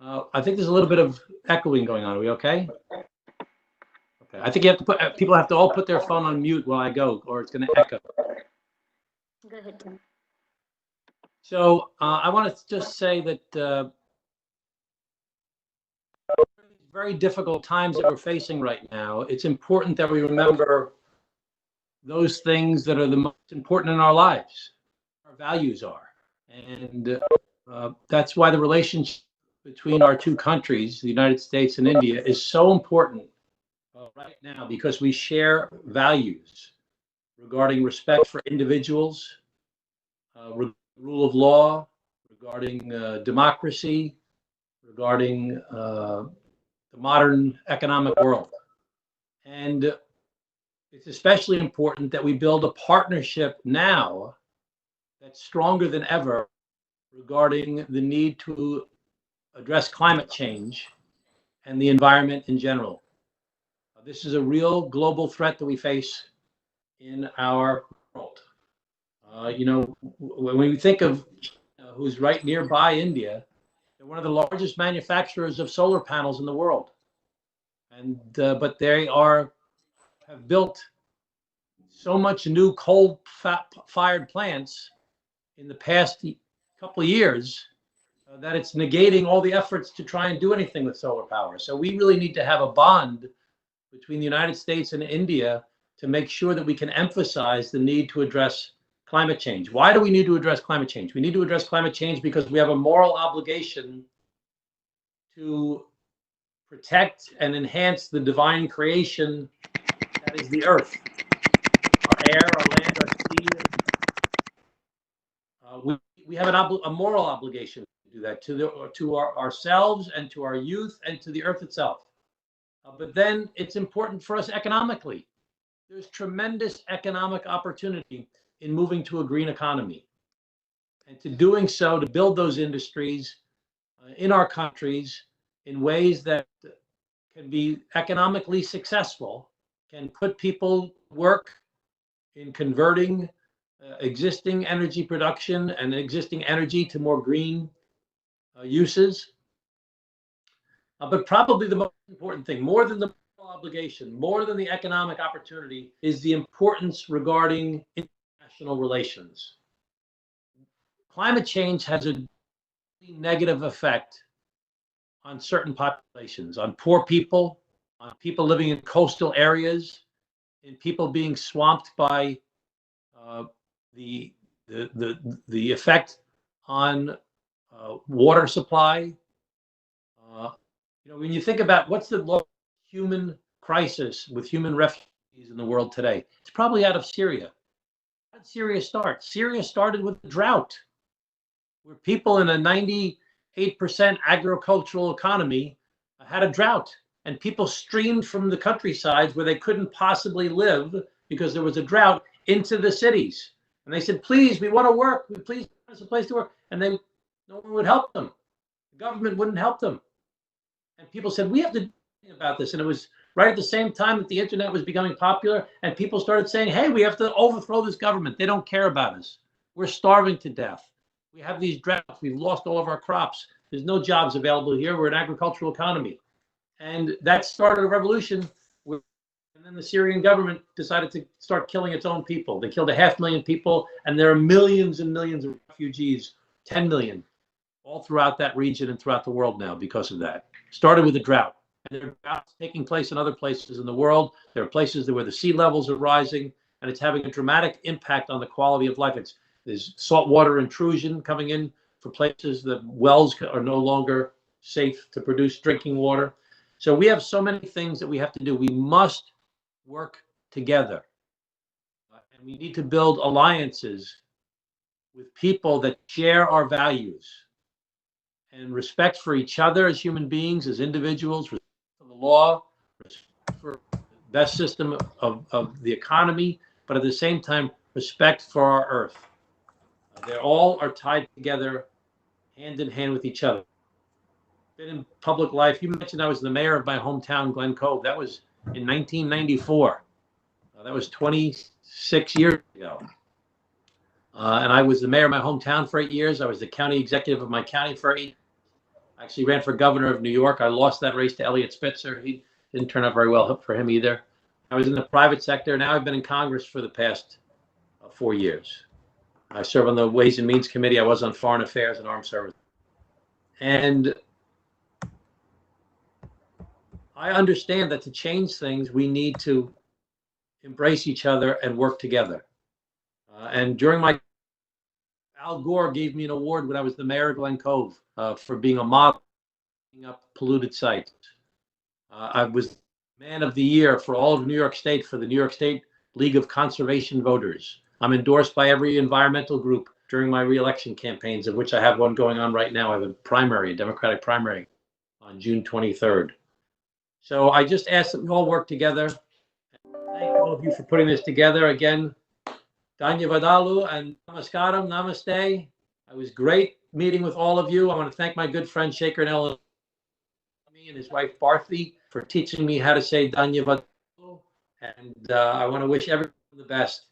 I think there's a little bit of echoing going on. Are we okay? Okay. I think you have to people have to all put their phone on mute while I go, or it's going to echo. Go ahead, Tim. So I want to just say that very difficult times that we're facing right now, it's important that we remember those things that are the most important in our lives. Our values are. And that's why the relationship between our two countries, the United States and India, is so important right now, because we share values regarding respect for individuals, rule of law, regarding democracy, regarding the modern economic world. And it's especially important that we build a partnership now that's stronger than ever regarding the need to address climate change and the environment in general. This is a real global threat that we face in our world. You know, when we think of who's right nearby India, they're one of the largest manufacturers of solar panels in the world. And but they have built so much new coal-fired plants in the past couple of years that it's negating all the efforts to try and do anything with solar power. So we really need to have a bond between the United States and India to make sure that we can emphasize the need to address climate change. Why do we need to address climate change? We need to address climate change because we have a moral obligation to protect and enhance the divine creation that is the earth, our air, our land, our sea. We have a moral obligation to do that to ourselves and to our youth and to the earth itself. But then it's important for us economically. There's tremendous economic opportunity in moving to a green economy, and to doing so, to build those industries in our countries in ways that can be economically successful, can put people to work in converting existing energy production and existing energy to more green uses. But probably the most important thing, more than the moral obligation, more than the economic opportunity, is the importance regarding international relations. Climate change has a negative effect on certain populations, on poor people, on people living in coastal areas, in people being swamped by the effect on water supply. You know, when you think about what's the largest human crisis with human refugees in the world today, it's probably out of Syria. How did Syria start? Syria started with a drought, where people in a 98% agricultural economy had a drought, and people streamed from the countrysides where they couldn't possibly live because there was a drought into the cities. And they said, please, we want to work. Please give us a place to work. And no one would help them. The government wouldn't help them. And people said, we have to do something about this. And it was right at the same time that the internet was becoming popular, and people started saying, hey, we have to overthrow this government. They don't care about us. We're starving to death. We have these droughts. We've lost all of our crops. There's no jobs available here. We're an agricultural economy. And that started a revolution. And then the Syrian government decided to start killing its own people. They killed 500,000 people, and there are millions and millions of refugees, 10 million, all throughout that region and throughout the world now because of that. Started with a drought. And there are droughts taking place in other places in the world. There are places where the sea levels are rising, and it's having a dramatic impact on the quality of life. There's saltwater intrusion coming in for places that wells are no longer safe to produce drinking water. So we have so many things that we have to do. We must work together. And we need to build alliances with people that share our values and respect for each other as human beings, as individuals, respect for the law, respect for the best system of the economy, but but at the same time, respect for our earth. They all are tied together hand in hand with each other. Been in public life. You mentioned I was the mayor of my hometown, Glen Cove. That was in 1994. That was 26 years ago. And I was the mayor of my hometown for 8 years. I was the county executive of my county for 8 years. I actually ran for governor of New York. I lost that race to Elliot Spitzer. He didn't turn out very well for him either. I was in the private sector. Now I've been in Congress for the past 4 years. I serve on the Ways and Means Committee. I was on Foreign Affairs and Armed Services. And I understand that to change things, we need to embrace each other and work together. And during my, Al Gore gave me an award when I was the mayor of Glen Cove for being a model cleaning up polluted sites. I was man of the year for all of New York State for the New York State League of Conservation Voters. I'm endorsed by every environmental group during my reelection campaigns, of which I have one going on right now. I have a primary, a Democratic primary on June 23rd. So I just ask that we all work together. Thank all of you for putting this together. Again, Dhanyavadalu and Namaskaram, Namaste. It was great meeting with all of you. I want to thank my good friend Shekhar Nellamy and his wife Bharti for teaching me how to say Dhanyavadalu. And I want to wish everyone the best.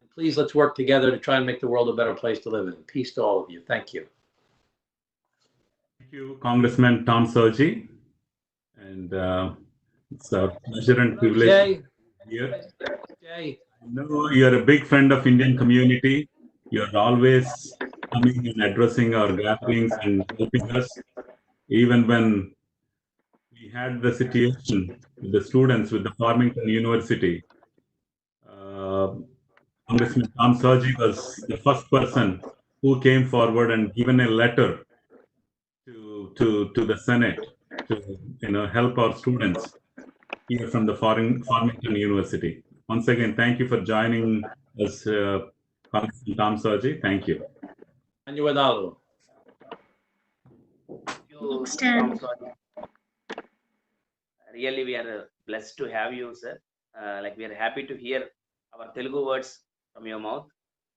And please, let's work together to try and make the world a better place to live in. Peace to all of you. Thank you. Thank you, Congressman Tom Sergi. And it's a pleasure and privilege here. Jay. I know you're a big friend of Indian community. You're always coming and addressing our gatherings and helping us. Even when we had the situation with the students with the Farmington University, Congressman Tom Sergi was the first person who came forward and given a letter to the Senate to help our students here from the Farmington University. Once again, thank you for joining us, Congressman Tom Sergi. Thank you. Dhanyavadalu. Next, Really, we are blessed to have you, sir. Like we are happy to hear our Telugu words from your mouth.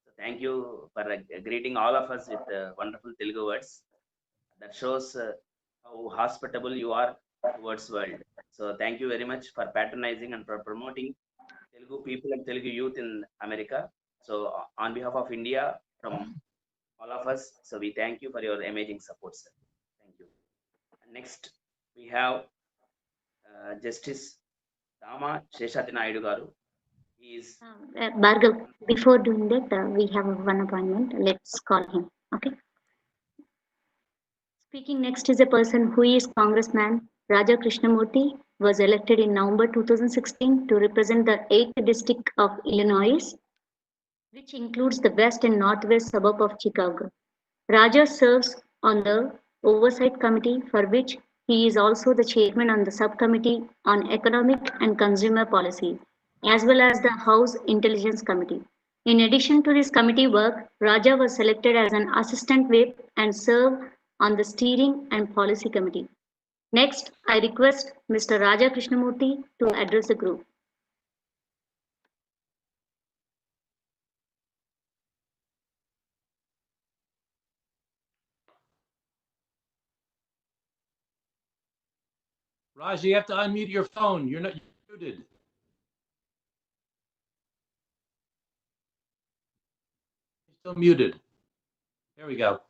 So thank you for greeting all of us with wonderful Telugu words. That shows how hospitable you are towards world. So thank you very much for patronizing and for promoting Telugu people and Telugu youth in America. So on behalf of India, from all of us, so we thank you for your amazing support, sir. Thank you. And next, we have Justice Dama Sheshati Naidu Garu. He is Bhargav, before doing that, we have one appointment. Let's call him. Okay. Speaking next is a person who is Congressman Raja Krishnamurthy, was elected in November 2016 to represent the 8th District of Illinois, which includes the west and northwest suburb of Chicago. Raja serves on the Oversight Committee, for which he is also the chairman on the Subcommittee on Economic and Consumer Policy, as well as the House Intelligence Committee. In addition to this committee work, Raja was selected as an assistant whip and served on the Steering and Policy Committee. Next, I request Mr. Raja Krishnamurthy to address the group. Raja, you have to unmute your phone. You're not muted. You're still muted. There we go.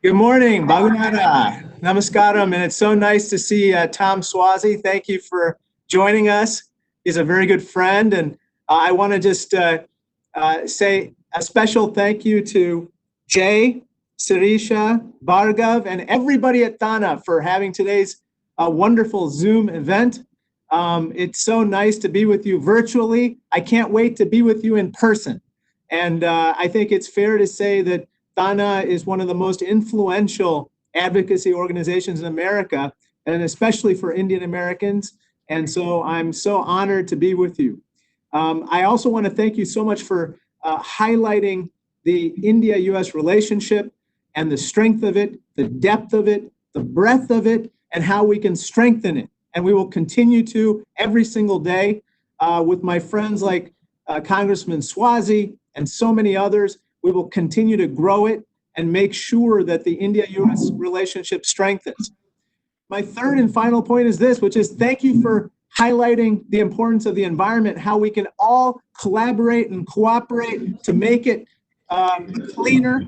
Good morning, Bhagunara. Namaskaram, and it's so nice to see Tom Swazi. Thank you for joining us. He's a very good friend, and I want to just say a special thank you to Jay, Sirisha, Bhargav, and everybody at Thana for having today's wonderful Zoom event. It's so nice to be with you virtually. I can't wait to be with you in person. And I think it's fair to say that Thana is one of the most influential advocacy organizations in America, and especially for Indian Americans. And so I'm so honored to be with you. I also want to thank you so much for highlighting the India-US relationship and the strength of it, the depth of it, the breadth of it, and how we can strengthen it. And we will continue to every single day with my friends like Congressman Swazi, and so many others. We will continue to grow it and make sure that the India-US relationship strengthens. My third and final point is this, which is thank you for highlighting the importance of the environment, how we can all collaborate and cooperate to make it cleaner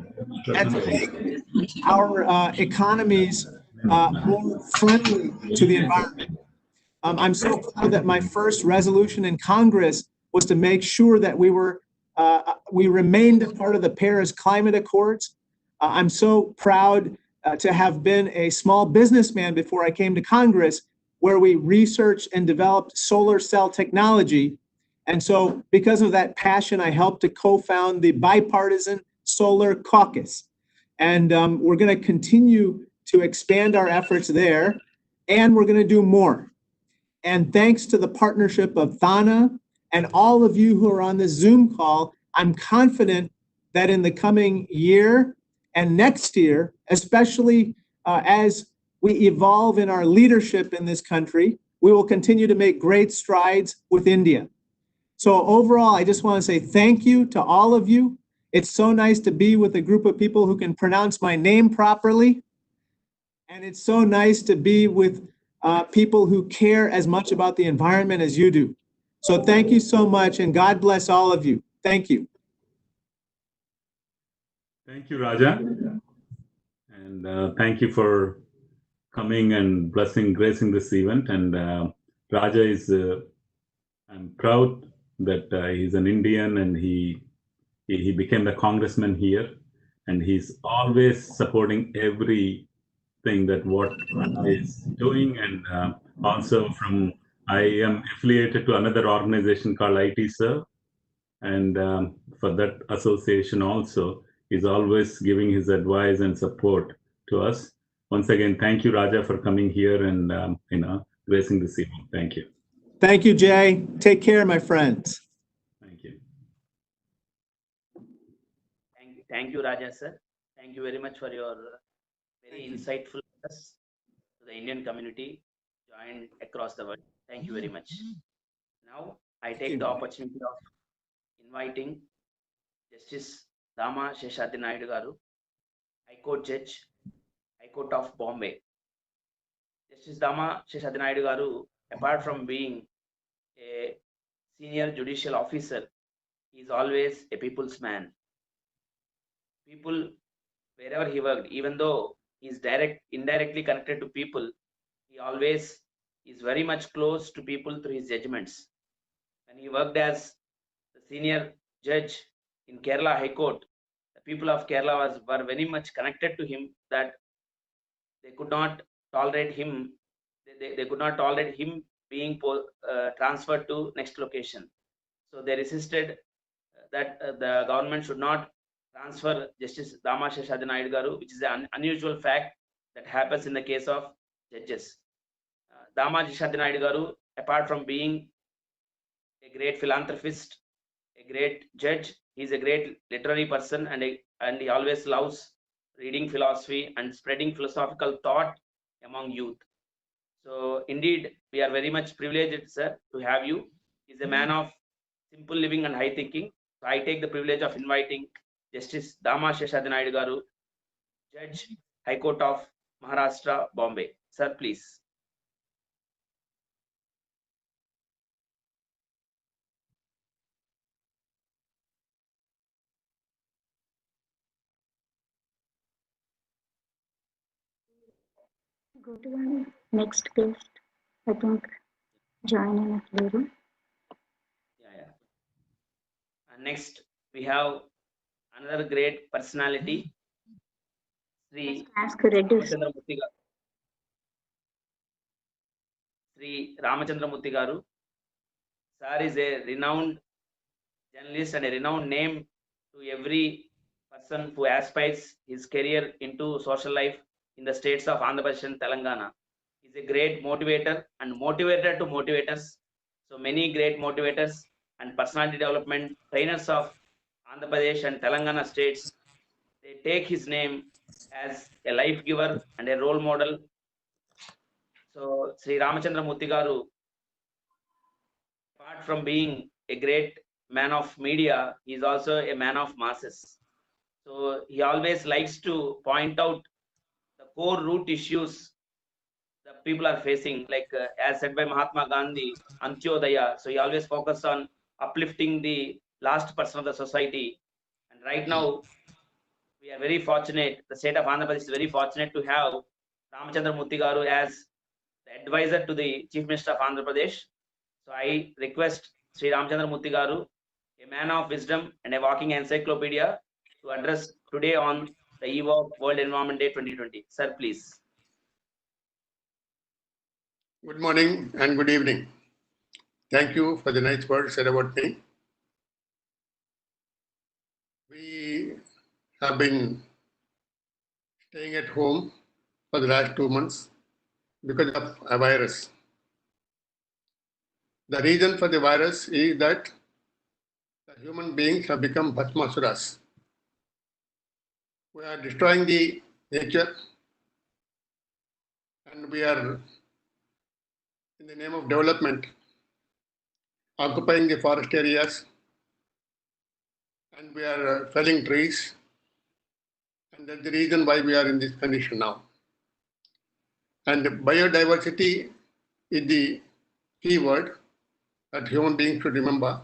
and to make our economies more friendly to the environment. I'm so proud that my first resolution in Congress was to make sure that we remained a part of the Paris Climate Accords. I'm so proud to have been a small businessman before I came to Congress, where we researched and developed solar cell technology. And so because of that passion, I helped to co-found the Bipartisan Solar Caucus. And we're going to continue to expand our efforts there, and we're going to do more. And thanks to the partnership of Thana and all of you who are on this Zoom call, I'm confident that in the coming year and next year, especially as we evolve in our leadership in this country, we will continue to make great strides with India. So overall, I just want to say thank you to all of you. It's so nice to be with a group of people who can pronounce my name properly. And it's so nice to be with people who care as much about the environment as you do. So thank you so much, and God bless all of you. Thank you. Thank you, Raja. And thank you for coming and gracing this event. And Raja is, I'm proud that he's an Indian and he became the congressman here. And he's always supporting everything that what Raja is doing. And also I am affiliated to another organization called ITServe. And for that association also, he's always giving his advice and support to us. Once again, thank you, Raja, for coming here and gracing this evening. Thank you. Thank you, Jay. Take care, my friends. Thank you. Thank you, Raja, sir. Thank you very much for your very insightful address to the Indian community joined across the world. Thank you very much. Now, I take the opportunity of inviting Justice Dama Seshadri Naidu Garu, High Court Judge, High Court of Bombay. Justice Dama Seshadri Naidu Garu, apart from being a senior judicial officer, he is always a people's man. People, wherever he worked, even though he is indirectly connected to people, he always is very much close to people through his judgments. When he worked as the senior judge in Kerala High Court, the people of Kerala were very much connected to him, that they could not tolerate him. They could not tolerate him being transferred to next location. So they resisted that the government should not transfer Justice Dama Seshadri Naidu Garu, which is an unusual fact that happens in the case of judges. Dama Seshadri Naidu Garu, apart from being a great philanthropist, a great judge, he is a great literary person, and he always loves reading philosophy and spreading philosophical thought among youth. So indeed, we are very much privileged, sir, to have you. He is a man of simple living and high thinking. So I take the privilege of inviting Justice Dama Seshadri Naidu Garu, Judge, High Court of Maharashtra, Bombay. Sir, please. Go to the next guest. I think join in a little. Yeah. And next, we have another great personality, Sri Ramachandra Murthy Garu. Sir is a renowned journalist and a renowned name to every person who aspires his career into social life in the states of Andhra Pradesh and Telangana. He is a great motivator and motivator to motivators. So many great motivators and personality development trainers of Andhra Pradesh and Telangana states, they take his name as a life giver and a role model. So Sri Ramachandra Murthy Garu, apart from being a great man of media, he is also a man of masses. So he always likes to point out the core root issues the people are facing, like as said by Mahatma Gandhi, Antyodaya. So he always focused on uplifting the last person of the society. And right now, we are very fortunate, the state of Andhra Pradesh is very fortunate to have Ramachandra Murthy Garu as the advisor to the Chief Minister of Andhra Pradesh. So I request Sri Ramachandra Murthy Garu, a man of wisdom and a walking encyclopedia, to address today on the eve of World Environment Day 2020. Sir, please. Good morning and good evening. Thank you for the nice words said about me. We have been staying at home for the last 2 months because of a virus. The reason for the virus is that the human beings have become Bhasmasuras. We are destroying the nature, and we are, in the name of development, occupying the forest areas, and we are felling trees, and that's the reason why we are in this condition now. And biodiversity is the key word that human beings should remember.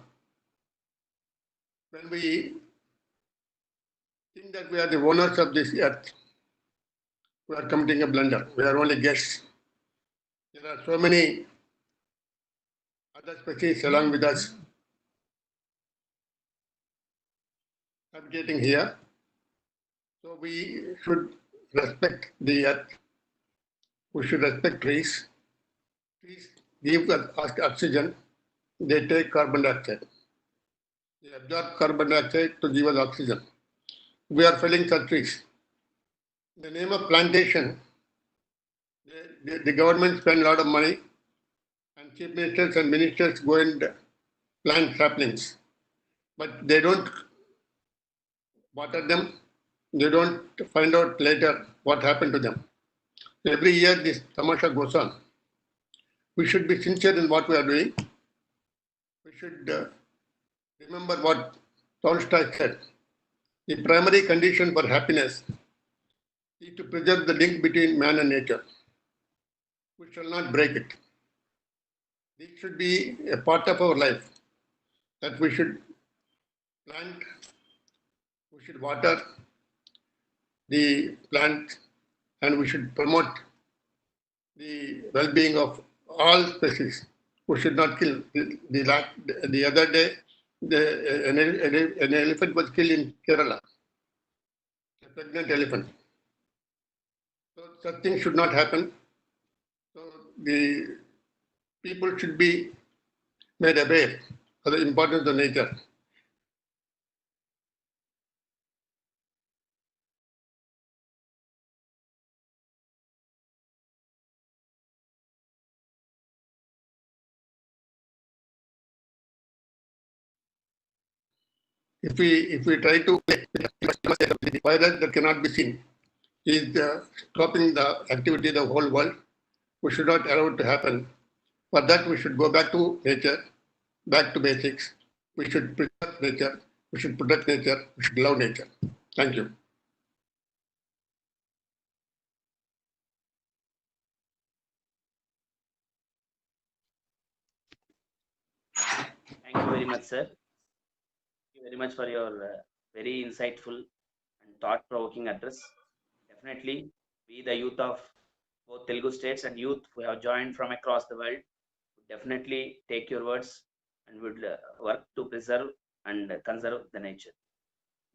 When we think that we are the owners of this earth, we are committing a blunder. We are only guests. There are so many other species along with us habitating here. So we should respect the earth. We should respect trees. Trees give us oxygen. They take carbon dioxide. They absorb carbon dioxide to give us oxygen. We are felling such trees. In the name of plantation, the government spend a lot of money, and chief ministers and ministers go and plant saplings. But they don't water them. They don't find out later what happened to them. Every year this tamasha goes on. We should be sincere in what we are doing. We should remember what Tolstoy said. The primary condition for happiness is to preserve the link between man and nature. We shall not break it. This should be a part of our life, that we should plant, we should water the plant, and we should promote the well-being of all species. We should not kill. The other day, an elephant was killed in Kerala, a pregnant elephant. So such things should not happen. So the people should be made aware of the importance of nature. If we try to the virus that cannot be seen is stopping the activity of the whole world, we should not allow it to happen. For that, we should go back to nature, back to basics. We should preserve nature. We should protect nature. We should love nature. Thank you. Thank you very much, sir. Thank you very much for your very insightful and thought-provoking address. Definitely, we, the youth of both Telugu states and youth who have joined from across the world, would definitely take your words and would work to preserve and conserve the nature.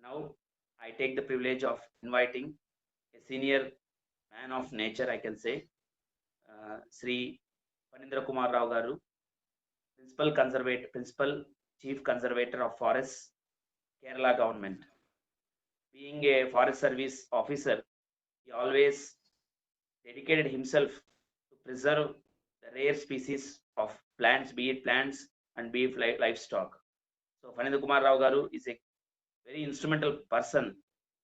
Now, I take the privilege of inviting a senior man of nature, I can say, Sri Panindra Kumar Rao Garu, Principal Chief Conservator of Forests, Kerala Government. Being a Forest Service officer, he always dedicated himself to preserve the rare species of plants, be it plants and be it livestock. So Panindra Kumar Rao Garu is a very instrumental person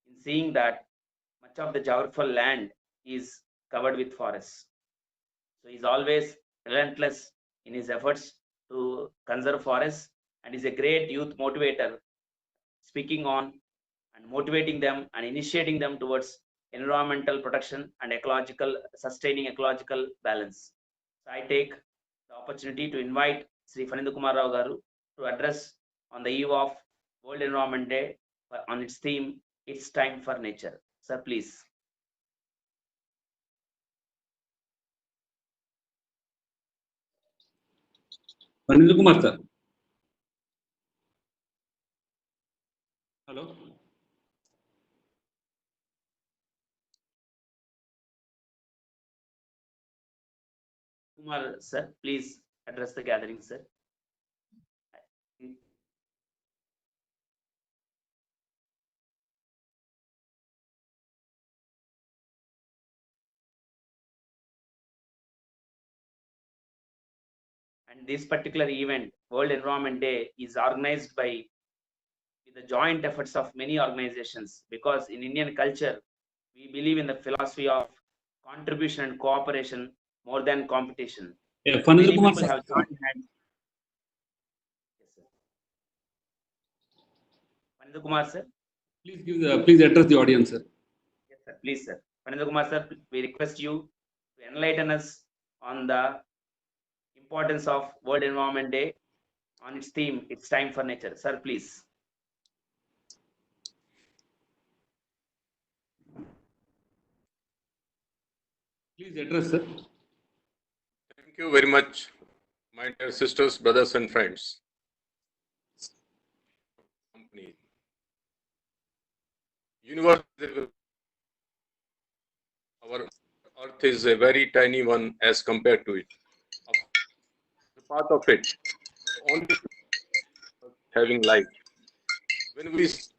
in seeing that much of the geographical land is covered with forests. So he's always relentless in his efforts to conserve forests and is a great youth motivator, speaking on and motivating them and initiating them towards environmental protection and sustaining ecological balance. So I take the opportunity to invite Sri Fanindra Kumar Rao Garu to address on the eve of World Environment Day on its theme, It's Time for Nature. Sir, please. Fanindra Kumar, sir. Hello. Kumar, sir, please address the gathering, sir. And this particular event, World Environment Day, is organized by the joint efforts of many organizations, because in Indian culture, we believe in the philosophy of contribution and cooperation more than competition. Yeah, Many Fanindra Kumar, people sir. have joined hands. Yes, sir. Fanindra Kumar, sir. Please address the audience, sir. Yes, sir. Please, sir. Fanindra Kumar, sir, we request you to enlighten us on the importance of World Environment Day on its theme, It's Time for Nature. Sir, please. Please address, sir. Thank you very much, my dear sisters, brothers, and friends. Universe, our Earth is a very tiny one as compared to it. A part of it, only having life. When we it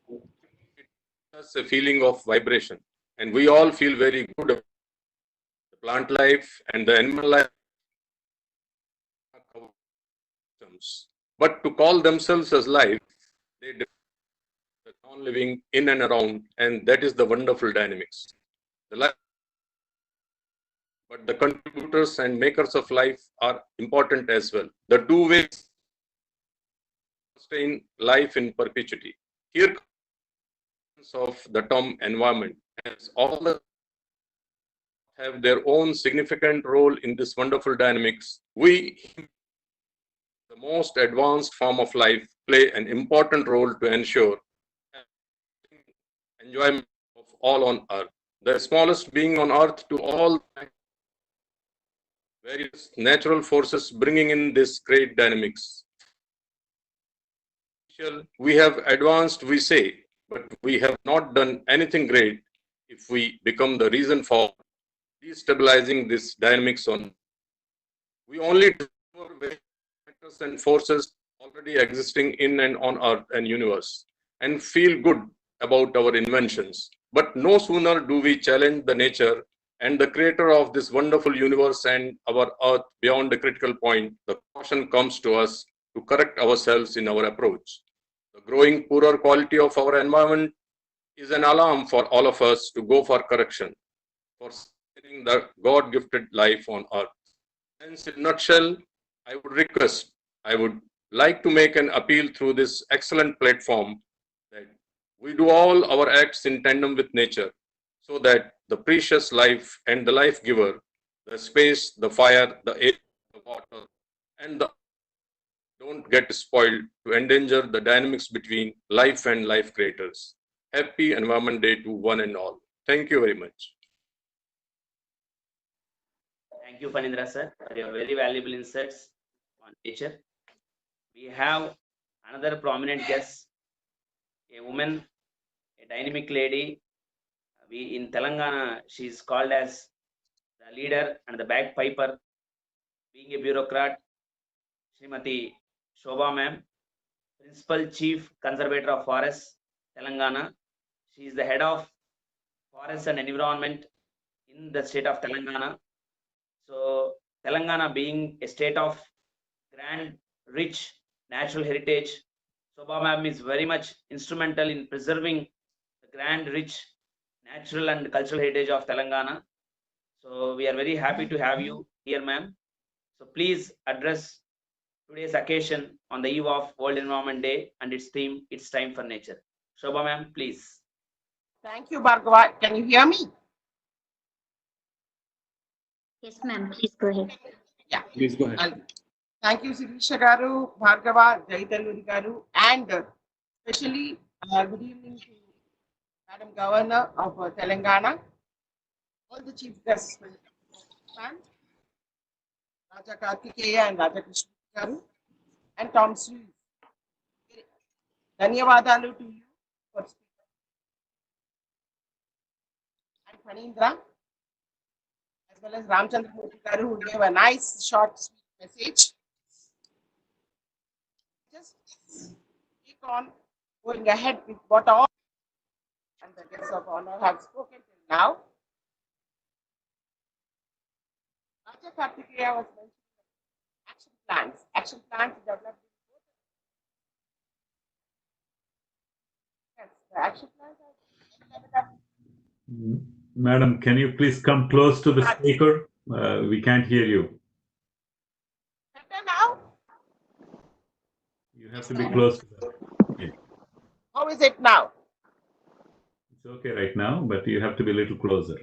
gives us a feeling of vibration, and we all feel very good about the plant life and the animal life. But to call themselves as life, they the non-living in and around, and that is the wonderful dynamics. The life, but the contributors and makers of life are important as well. The two ways sustain life in perpetuity. Here of the term environment, as all the have their own significant role in this wonderful dynamics. We, the most advanced form of life, play an important role to ensure enjoyment of all on earth. The smallest being on earth to all various natural forces bringing in this great dynamics. We have advanced, we say, but we have not done anything great if we become the reason for destabilizing this dynamics on. We only discover various factors and forces already existing in and on Earth and universe and feel good about our inventions. But no sooner do we challenge the nature and the creator of this wonderful universe and our Earth beyond the critical point, the caution comes to us to correct ourselves in our approach. The growing poorer quality of our environment is an alarm for all of us to go for correction, for sustaining the God-gifted life on Earth. Hence, in a nutshell, I would like to make an appeal through this excellent platform that we do all our acts in tandem with nature, so that the precious life and the life giver, the space, the fire, the air, the water, and the don't get spoiled to endanger the dynamics between life and life creators. Happy Environment Day to one and all. Thank you very much. Thank you, Fanindra sir, for your very valuable insights on nature. We have another prominent guest, a woman, a dynamic lady. We in Telangana, she is called as the leader and the bagpiper, being a bureaucrat, Srimati Shobha ma'am, Principal Chief Conservator of Forests, Telangana. She is the head of Forest and Environment in the state of Telangana. So Telangana being a state of grand, rich natural heritage, Shobha ma'am is very much instrumental in preserving the grand, rich natural and cultural heritage of Telangana. So we are very happy to have you here, ma'am. So please address today's occasion on the eve of World Environment Day and its theme, It's Time for Nature. Shobha ma'am, please. Thank you, Bhargava. Can you hear me? Yes, ma'am. Please go ahead. Yeah. Please go ahead. And thank you, Sirisha Garu, Bhargava, Jaitaluri Garu, and especially good evening to Madam Governor of Telangana, all the chief guests, Raja Kartikeya and Raja Krishna Garu, and Tom Sweet. Dhanyavadalu to you for speaking. And Phanindra, as well as Ramchandra Murthy Garu, who gave a nice, short, sweet message. Just keep on going ahead with what all and the guests of honor have spoken till now. Raja Kartikeya was mentioning action plans developed. Yes, the action plans are Madam, can you please come close to the speaker? We can't hear you. better now. You have to be close to that. Yeah. How is it now? It's okay right now, but you have to be a little closer.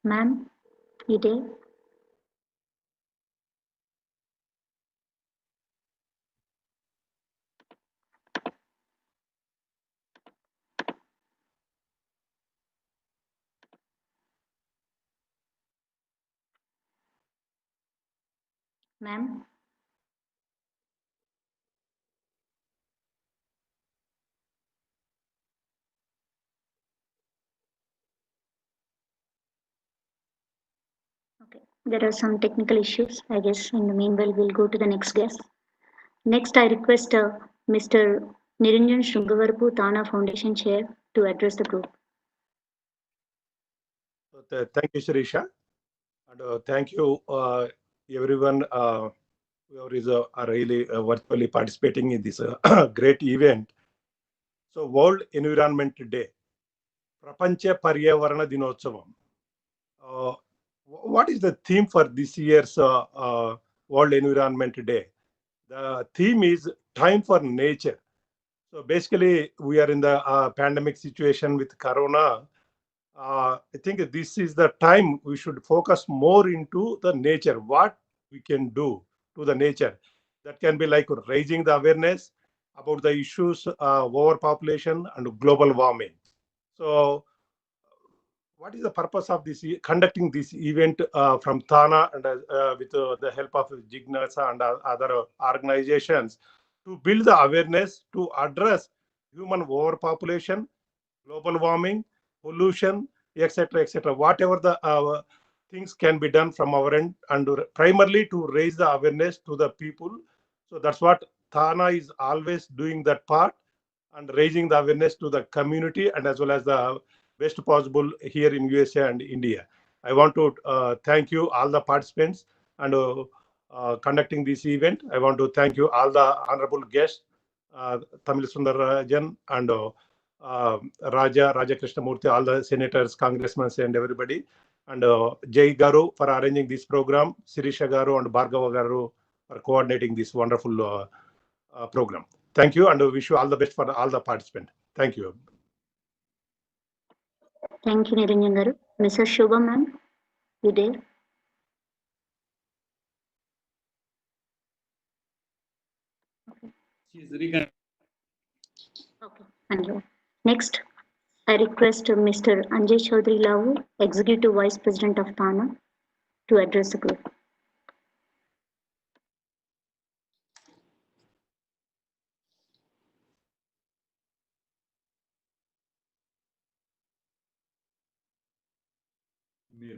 Ma'am, you there? Ma'am? Okay, there are some technical issues. I guess in the meanwhile, we'll go to the next guest. Next, I request Mr. Niranjan Shrungavarapu, Tana Foundation Chair, to address the group. Thank you, Sirisha. And thank you, everyone who is really virtually participating in this great event. So, World Environment Day, Prapancha Paryavarana Dinotsavam. What is the theme for this year's World Environment Day? The theme is Time for Nature. So basically, we are in the pandemic situation with Corona. I think this is the time we should focus more into the nature, what we can do to the nature. That can be like raising the awareness about the issues overpopulation and global warming. So what is the purpose of this conducting this event from Thana and with the help of Jignasa and other organizations to build the awareness to address human overpopulation, global warming, pollution, etc., etc. Whatever the things can be done from our end, and primarily to raise the awareness to the people. So that's what Thana is always doing, that part, and raising the awareness to the community and as well as the best possible here in USA and India. I want to thank you all the participants and conducting this event. I want to thank you all the honorable guests, Tamil Sundarajan and Raja Krishnamurthy, all the senators, congressmen, and everybody, and Jai Garu for arranging this program, Sirisha Garu and Bhargava Garu for coordinating this wonderful program. Thank you, and wish you all the best for all the participants. Thank you. Thank you, Niranjan Garu. Mrs. Shobha, ma'am, you there? She's reconnected. Okay, thank you. Next, I request Mr. Anjay Chaudhary Lahu, Executive Vice President of Thana, to address the group.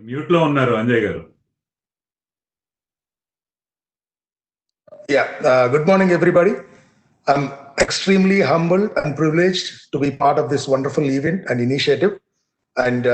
Mute lo unnaru Anjay garu. Yeah, good morning, everybody. I'm extremely humbled and privileged to be part of this wonderful event and initiative. And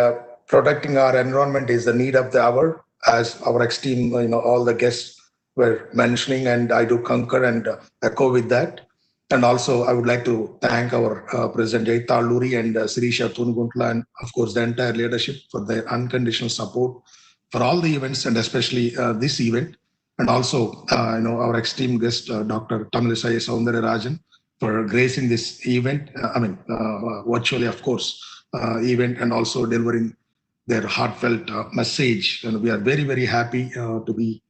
protecting our environment is the need of the hour, as our esteemed, all the guests were mentioning, and I do concur and echo with that. And also, I would like to thank our President Jay Talluri and Sirisha Tunuguntla, and of course, the entire leadership for their unconditional support for all the events, and especially this event. And also, our esteemed guest, Dr. Tamilisai Soundararajan, for gracing this event. Virtually, of course, event, and also delivering their heartfelt message. And we are very, very happy to be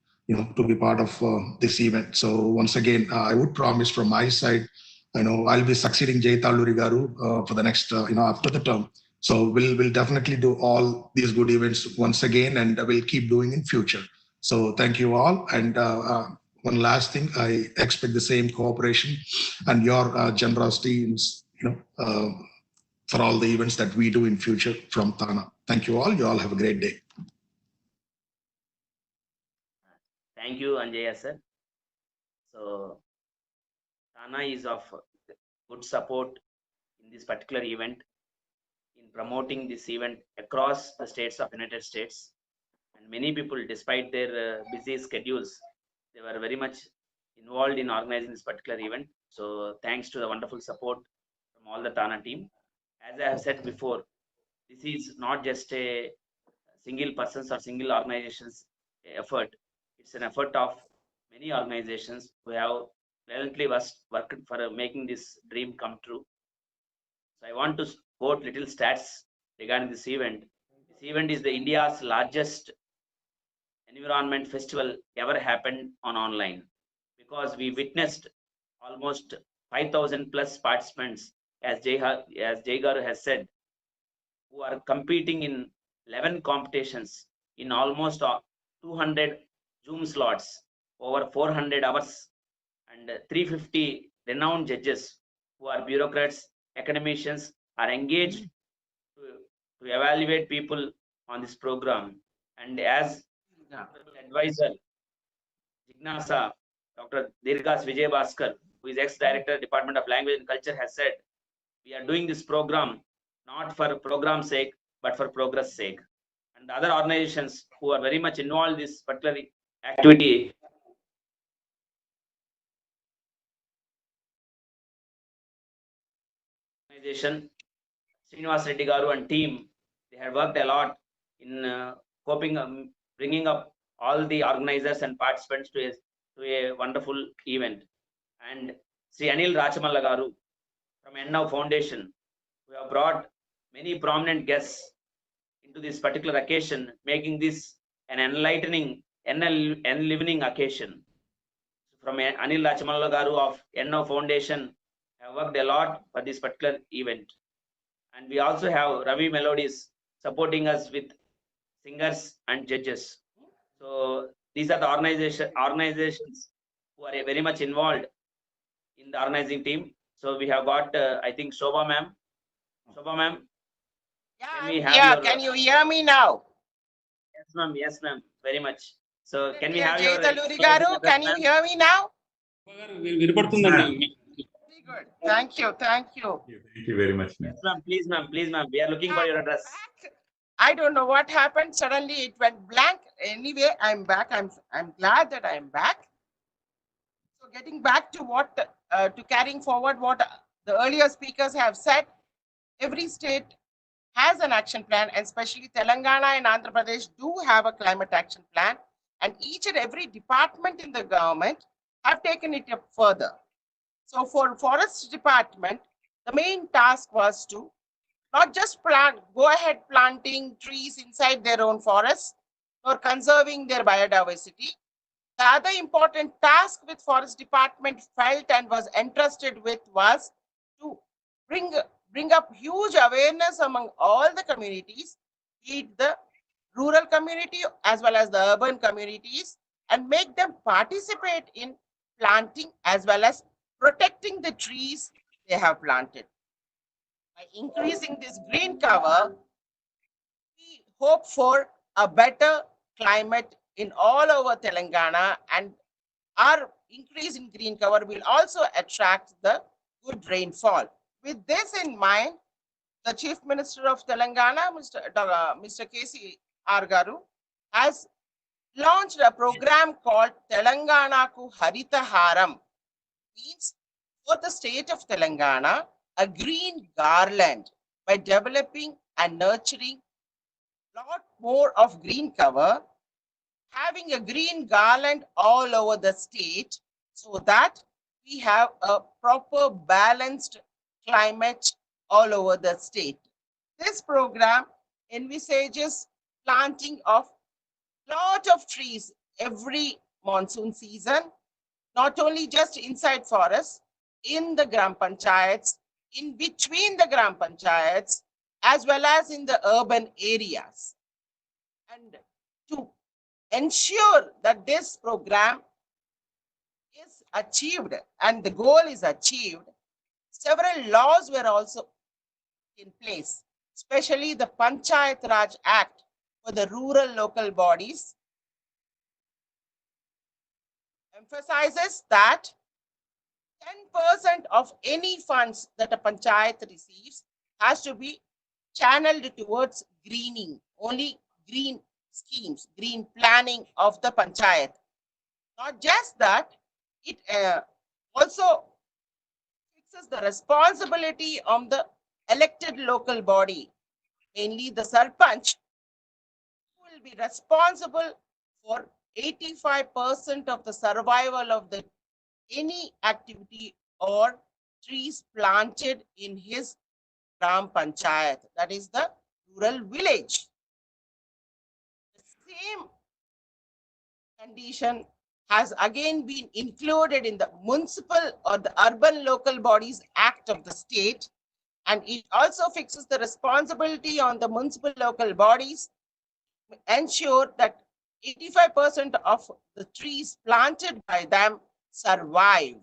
part of this event. So once again, I would promise from my side, I'll be succeeding Jay Talluri Garu for the next, after the term. So we'll definitely do all these good events once again, and we'll keep doing in future. So thank you all. And one last thing, I expect the same cooperation and your generosity, for all the events that we do in future from Thana. Thank you all. You all have a great day. Thank you, Anjaya sir. So, Thana is of good support in this particular event, in promoting this event across the states of United States. And many people, despite their busy schedules, they were very much involved in organizing this particular event. So, thanks to the wonderful support from all the Thana team. As I have said before, this is not just a single person's or single organization's effort. It's an effort of many organizations who have relentlessly worked for making this dream come true. So I want to quote little stats regarding this event. This event is the India's largest environment festival ever happened on online, because we witnessed almost 5,000 plus participants, as Jay Garu has said, who are competing in 11 competitions in almost 200 Zoom slots, over 400 hours, and 350 renowned judges who are bureaucrats, academicians, are engaged to evaluate people on this program. And as advisor, Jignasa, Dr. Dirgas Vijay Bhaskar, who is ex-director, Department of Language and Culture, has said, we are doing this program not for program's sake, but for progress sake. And the other organizations who are very much involved in this particular activity, organization, Srinivas Reddy Garu and team, they had worked a lot in bringing up all the organizers and participants to a wonderful event. And Sri Anil Rachamalla Garu from Ennau Foundation, who have brought many prominent guests into this particular occasion, making this an enlightening, enlivening occasion. From Anil Rachamalla Garu of Ennau Foundation have worked a lot for this particular event. And we also have Ravi Melodies supporting us with singers and judges. So these are the organizations who are very much involved in the organizing team. So we have got, I think, Shobha ma'am. Shobha ma'am. Yeah, can you hear me now? Yes, ma'am. Yes, ma'am. Very much. So can we have Jay your... Talluri Garu, can you hear me now? Very good. Thank you. Thank you. Thank you very much. Yes, ma'am. Please, ma'am. Please, ma'am. We are looking for your address. I don't know what happened. Suddenly it went blank. Anyway, I'm back. I'm glad that I'm back. So getting back to what, to carrying forward what the earlier speakers have said, every state has an action plan, and especially Telangana and Andhra Pradesh do have a climate action plan, and each and every department in the government have taken it up further. So for Forest Department, the main task was to not just go ahead planting trees inside their own forests or conserving their biodiversity. The other important task with Forest Department felt and was entrusted with was to bring up huge awareness among all the communities, be it the rural community as well as the urban communities, and make them participate in planting as well as protecting the trees they have planted. By increasing this green cover, we hope for a better climate in all over Telangana, and our increase in green cover will also attract the good rainfall. With this in mind, the Chief Minister of Telangana, Mr. K.C.R. Garu, has launched a program called Telanganaku Harita Haram, means for the state of Telangana, a green garland by developing and nurturing a lot more of green cover, having a green garland all over the state so that we have a proper balanced climate all over the state. This program envisages planting of lot of trees every monsoon season, not only just inside forests, in the Gram Panchayats, in between the Gram Panchayats, as well as in the urban areas. And to ensure that this program is achieved and the goal is achieved, several laws were also in place, especially the Panchayat Raj Act for the rural local bodies emphasizes that 10% of any funds that a panchayat receives has to be channeled towards greening, only green schemes, green planning of the panchayat. Not just that, it also fixes the responsibility of the elected local body, mainly the sarpanch, who will be responsible for 85% of the survival of the any activity or trees planted in his Gram Panchayat, that is the rural village. The same condition has again been included in the Municipal or the Urban Local Bodies Act of the state, and it also fixes the responsibility on the municipal local bodies to ensure that 85% of the trees planted by them survive.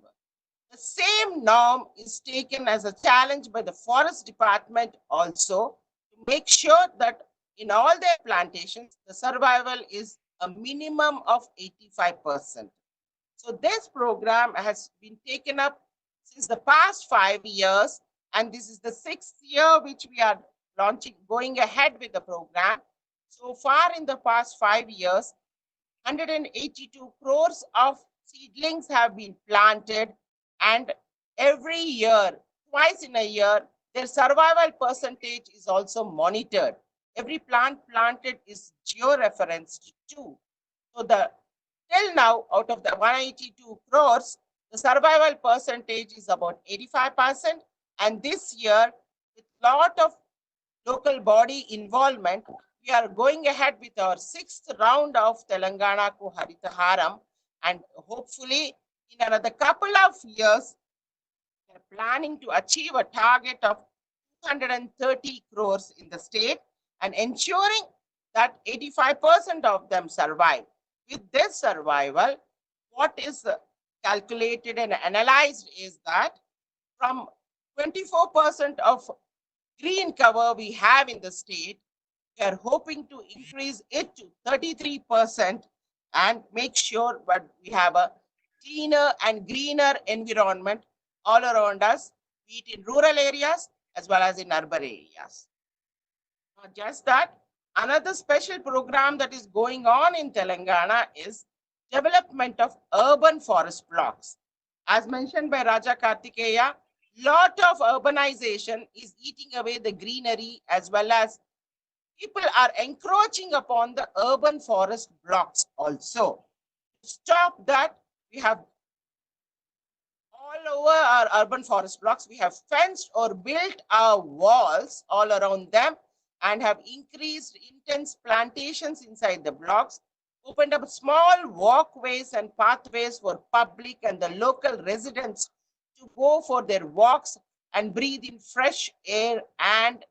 The same norm is taken as a challenge by the Forest Department also to make sure that in all their plantations, the survival is a minimum of 85%. So this program has been taken up since the past 5 years, and this is the 6th year which we are launching, going ahead with the program. So far in the past 5 years, 182 crores of seedlings have been planted, and every year, twice in a year, their survival percentage is also monitored. Every plant planted is georeferenced too. So till now, out of the 182 crores, the survival percentage is about 85%. And this year, with lot of local body involvement, we are going ahead with our 6th round of Telanganaku Harita Haram, and hopefully in another couple of years, we are planning to achieve a target of 230 crores in the state and ensuring that 85% of them survive. With this survival, what is calculated and analyzed is that from 24% of green cover we have in the state, we are hoping to increase it to 33% and make sure that we have a cleaner and greener environment all around us, be it in rural areas as well as in urban areas. Not just that, another special program that is going on in Telangana is development of urban forest blocks. As mentioned by Raja Kartikeya, lot of urbanization is eating away the greenery, as well as people are encroaching upon the urban forest blocks also. To stop that, we have all over our urban forest blocks, we have fenced or built our walls all around them and have increased intense plantations inside the blocks, opened up small walkways and pathways for public and the local residents to go for their walks and breathe in fresh air and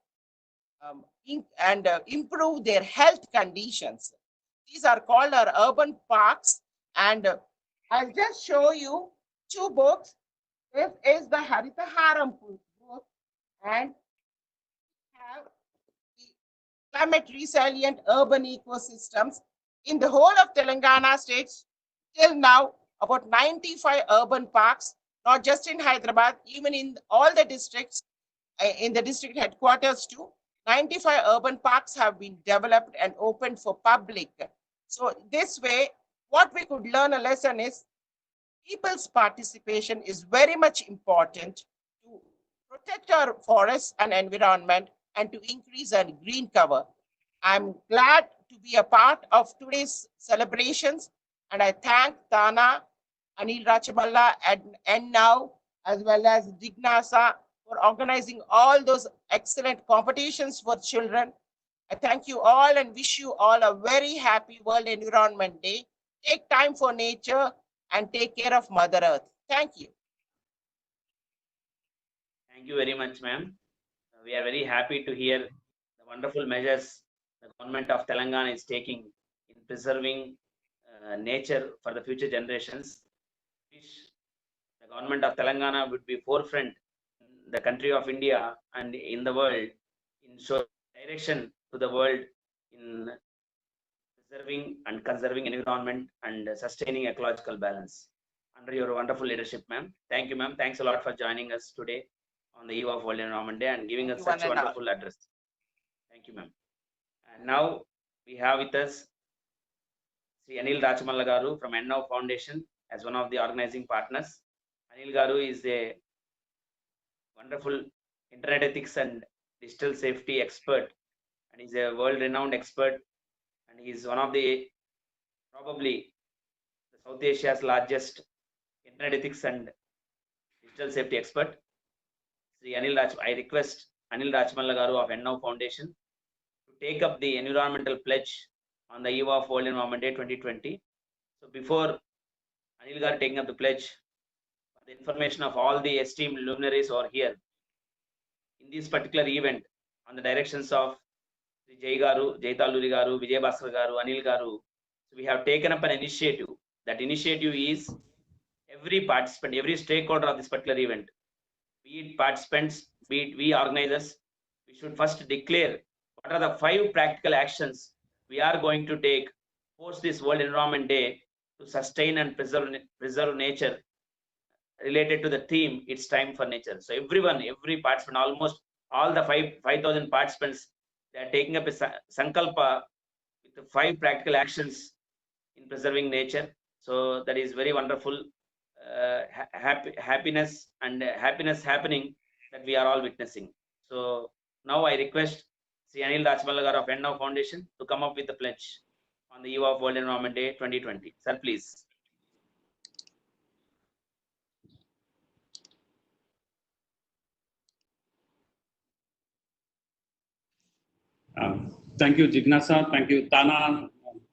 improve their health conditions. These are called our urban parks, and I'll just show you 2 books. This is the Harita Haram book, and have the climate resilient urban ecosystems in the whole of Telangana states. Till now, about 95 urban parks, not just in Hyderabad, even in all the districts, in the district headquarters too. 95 urban parks have been developed and opened for public. So this way, what we could learn a lesson is people's participation is very much important to protect our forests and environment and to increase our green cover. I'm glad to be a part of today's celebrations, and I thank Tana, Anil Rachamalla, and now, as well as Jignasa, for organizing all those excellent competitions for children. I thank you all and wish you all a very happy World Environment Day. Take time for nature and take care of Mother Earth. Thank you. Thank you very much, ma'am. We are very happy to hear the wonderful measures the government of Telangana is taking in preserving nature for the future generations. Wish the government of Telangana would be forefront in the country of India and in the world in showing direction to the world in preserving and conserving environment and sustaining ecological balance under your wonderful leadership, ma'am. Thank you, ma'am. Thanks a lot for joining us today on the eve of World Environment Day and giving us such a wonderful address. Thank you, ma'am. And now we have with us Sri Anil Rachamalla Garu from Ennau Foundation as one of the organizing partners. Anil Garu is a wonderful internet ethics and digital safety expert, and he's a world-renowned expert, and he is one of the probably the South Asia's largest internet ethics and digital safety expert. I request Anil Rachamalla Garu of Ennau Foundation to take up the environmental pledge on the eve of World Environment Day 2020. So before Anil Garu taking up the pledge, for the information of all the esteemed luminaries who are here, in this particular event, on the directions of Jai Garu, Jai Talluri Garu, Vijay Bhaskar Garu, Anil Garu, so we have taken up an initiative. That initiative is every participant, every stakeholder of this particular event, be it participants, be it we organizers, we should first declare what are the 5 practical actions we are going to take post this World Environment Day to sustain and preserve nature related to the theme, it's time for nature. So everyone, every participant, almost all the 5,000 participants, they are taking up a sankalpa with the 5 practical actions in preserving nature. So that is very wonderful happiness happening that we are all witnessing. So now I request Sri Anil Rachamalla Garu of Ennau Foundation to come up with the pledge on the eve of World Environment Day 2020. Sir, please. Thank you, Jignasa. Thank you, Tana,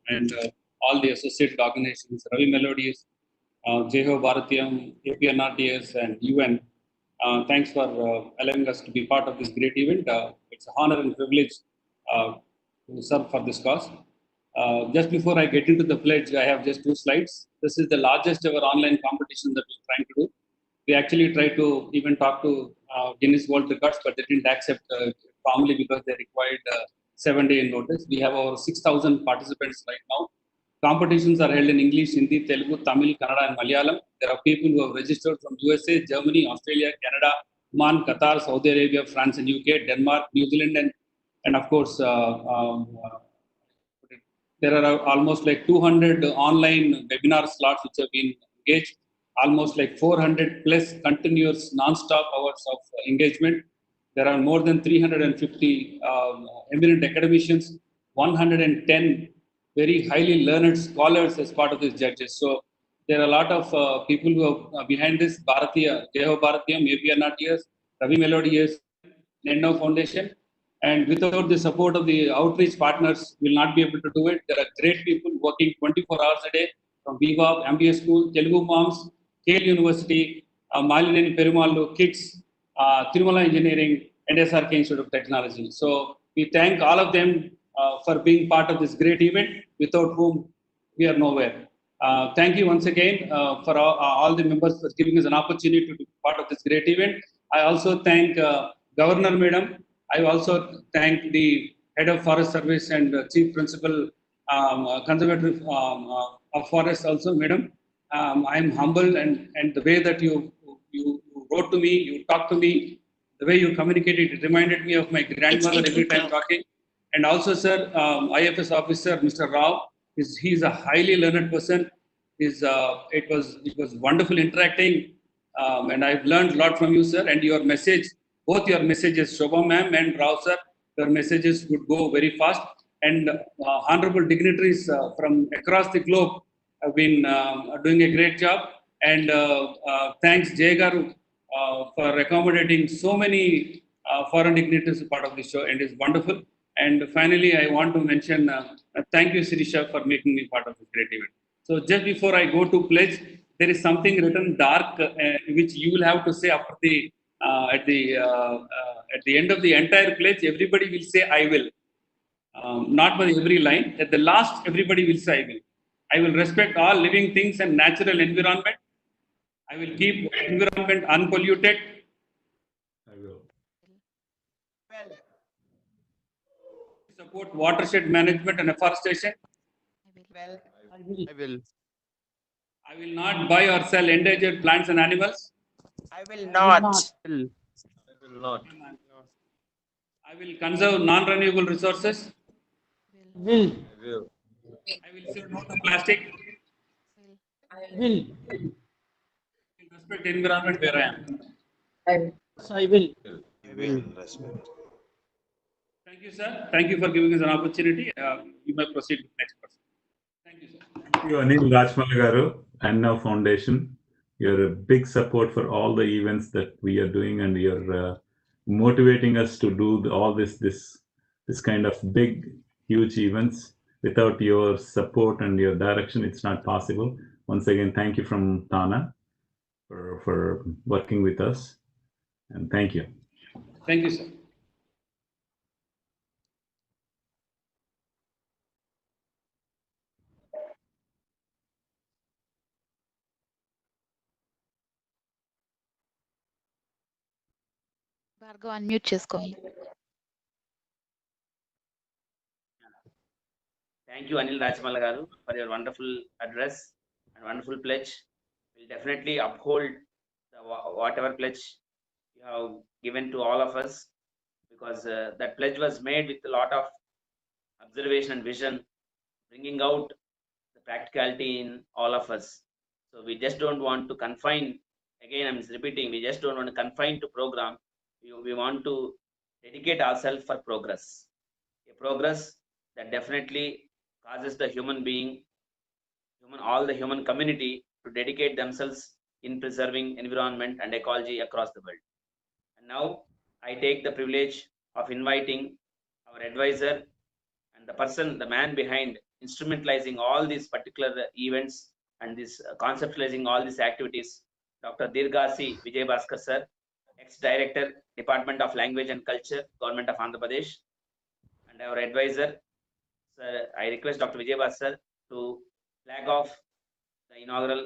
and all the associated organizations, Ravi Melodies, Jeho Bharatiyam, APNRTS, and UN. Thanks for allowing us to be part of this great event. It's an honor and privilege to serve for this cause. Just before I get into the pledge, I have just 2 slides. This is the largest ever online competition that we're trying to do. We actually tried to even talk to Guinness World Records, but they didn't accept formally because they required 7-day notice. We have over 6,000 participants right now. Competitions are held in English, Hindi, Telugu, Tamil, Kannada, and Malayalam. There are people who have registered from USA, Germany, Australia, Canada, Oman, Qatar, Saudi Arabia, France, and UK, Denmark, New Zealand, and of course, there are almost like 200 online webinar slots which have been engaged, almost like 400 plus continuous non-stop hours of engagement. There are more than 350 eminent academicians, 110 very highly learned scholars as part of these judges. So there are a lot of people who are behind this: Bharatiya, Jeho Bharatiyam, APNRTS, Ravi Melodies, Ennau Foundation. And without the support of the outreach partners, we will not be able to do it. There are great people working 24 hours a day from VWAP, MBA School, Telugu Moms, Kale University, Malineni Perumallu, KICS, Tirumala Engineering, and SRK Institute of Technology. So we thank all of them for being part of this great event, without whom we are nowhere. Thank you once again for all the members for giving us an opportunity to be part of this great event. I also thank Governor Madam. I also thank the Head of Forest Service and Chief Principal Conservatory of Forest also, Madam. I am humble, and the way that you wrote to me, you talked to me, the way you communicated, it reminded me of my grandmother every time talking. And also, sir, IFS officer, Mr. Rao, he's a highly learned person. It was wonderful interacting, and I've learned a lot from you, sir. And your message, both your messages, Shobha ma'am and Rao sir, your messages would go very fast. And honorable dignitaries from across the globe have been doing a great job. And thanks, Jay Garu, for accommodating so many foreign dignitaries as part of the show, and it's wonderful. And finally, I want to mention thank you, Sirisha, for making me part of this great event. So just before I go to pledge, there is something written dark which you will have to say after the at the end of the entire pledge. Everybody will say "I will," not by every line. At the last, everybody will say "I will." I will respect all living things and natural environment. I will keep environment unpolluted. I will. Support watershed management and afforestation. I will. I will not buy or sell endangered plants and animals. I will not. I will not. I will conserve non-renewable resources. Will. I will say no to plastic. Will. I will respect the environment where I am. I will. Thank you, sir. Thank you for giving us an opportunity. You may proceed with the next person. Thank you, sir. Thank you, Anil Rajmala Garu, Anna Foundation. You're a big support for all the events that we are doing, and you're motivating us to do all this kind of big, huge events. Without your support and your direction, it's not possible. Once again, thank you from Tana for working with us, and thank you. Thank you, sir. Bhargav unmute చేసుకోండి. Thank you, Anil Rajmala Garu, for your wonderful address and wonderful pledge. We'll definitely uphold whatever pledge you have given to all of us, because that pledge was made with a lot of observation and vision, bringing out the practicality in all of us. So we just don't want to confine, again I'm repeating, we just don't want to confine to program. We want to dedicate ourselves for progress, a progress that definitely causes the human being, all the human community to dedicate themselves in preserving environment and ecology across the world. And now I take the privilege of inviting our advisor and the person, the man behind instrumentalizing all these particular events and this conceptualizing all these activities, Dr. Dirgasi Vijay Bhaskar sir, ex-director, Department of Language and Culture, Government of Andhra Pradesh, and our advisor, sir, I request Dr. Vijay Bhaskar to flag off the inaugural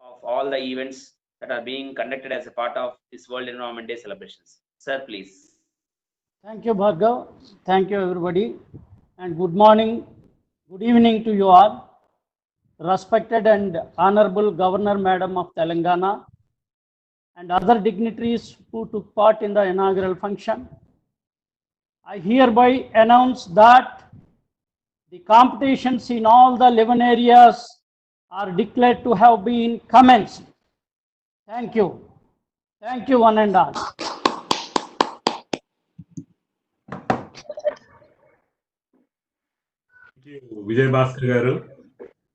of all the events that are being conducted as a part of this World Environment Day celebrations. Sir, please. Thank you, Bhargav. Thank you, everybody. And good morning, good evening to you all. Respected and Honorable Governor Madam of Telangana and other dignitaries who took part in the inaugural function, I hereby announce that the competitions in all the 11 areas are declared to have been commenced. Thank you. Thank you, one and all. Thank you, Vijay Bhaskar Garu.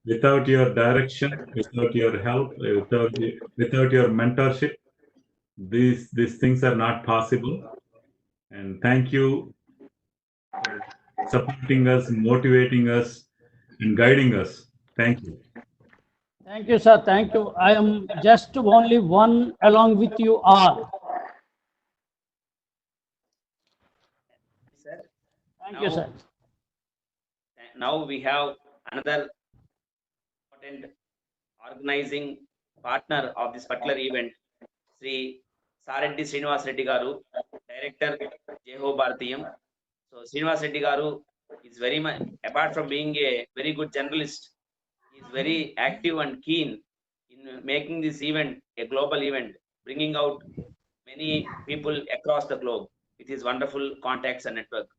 Without your direction, without your help, without your mentorship, these things are not possible. And thank you for supporting us, motivating us, and guiding us. Thank you. Thank you, sir. Thank you. I am just only one along with you all. Sir, Thank you, sir. Now we have another important organizing partner of this particular event, Sri Sareddy Srinivas Reddy Garu, Director, Jeho Bharatiyam. So Srinivas Reddy Garu is very much, apart from being a very good journalist, he is very active and keen in making this event a global event, bringing out many people across the globe with his wonderful contacts and network.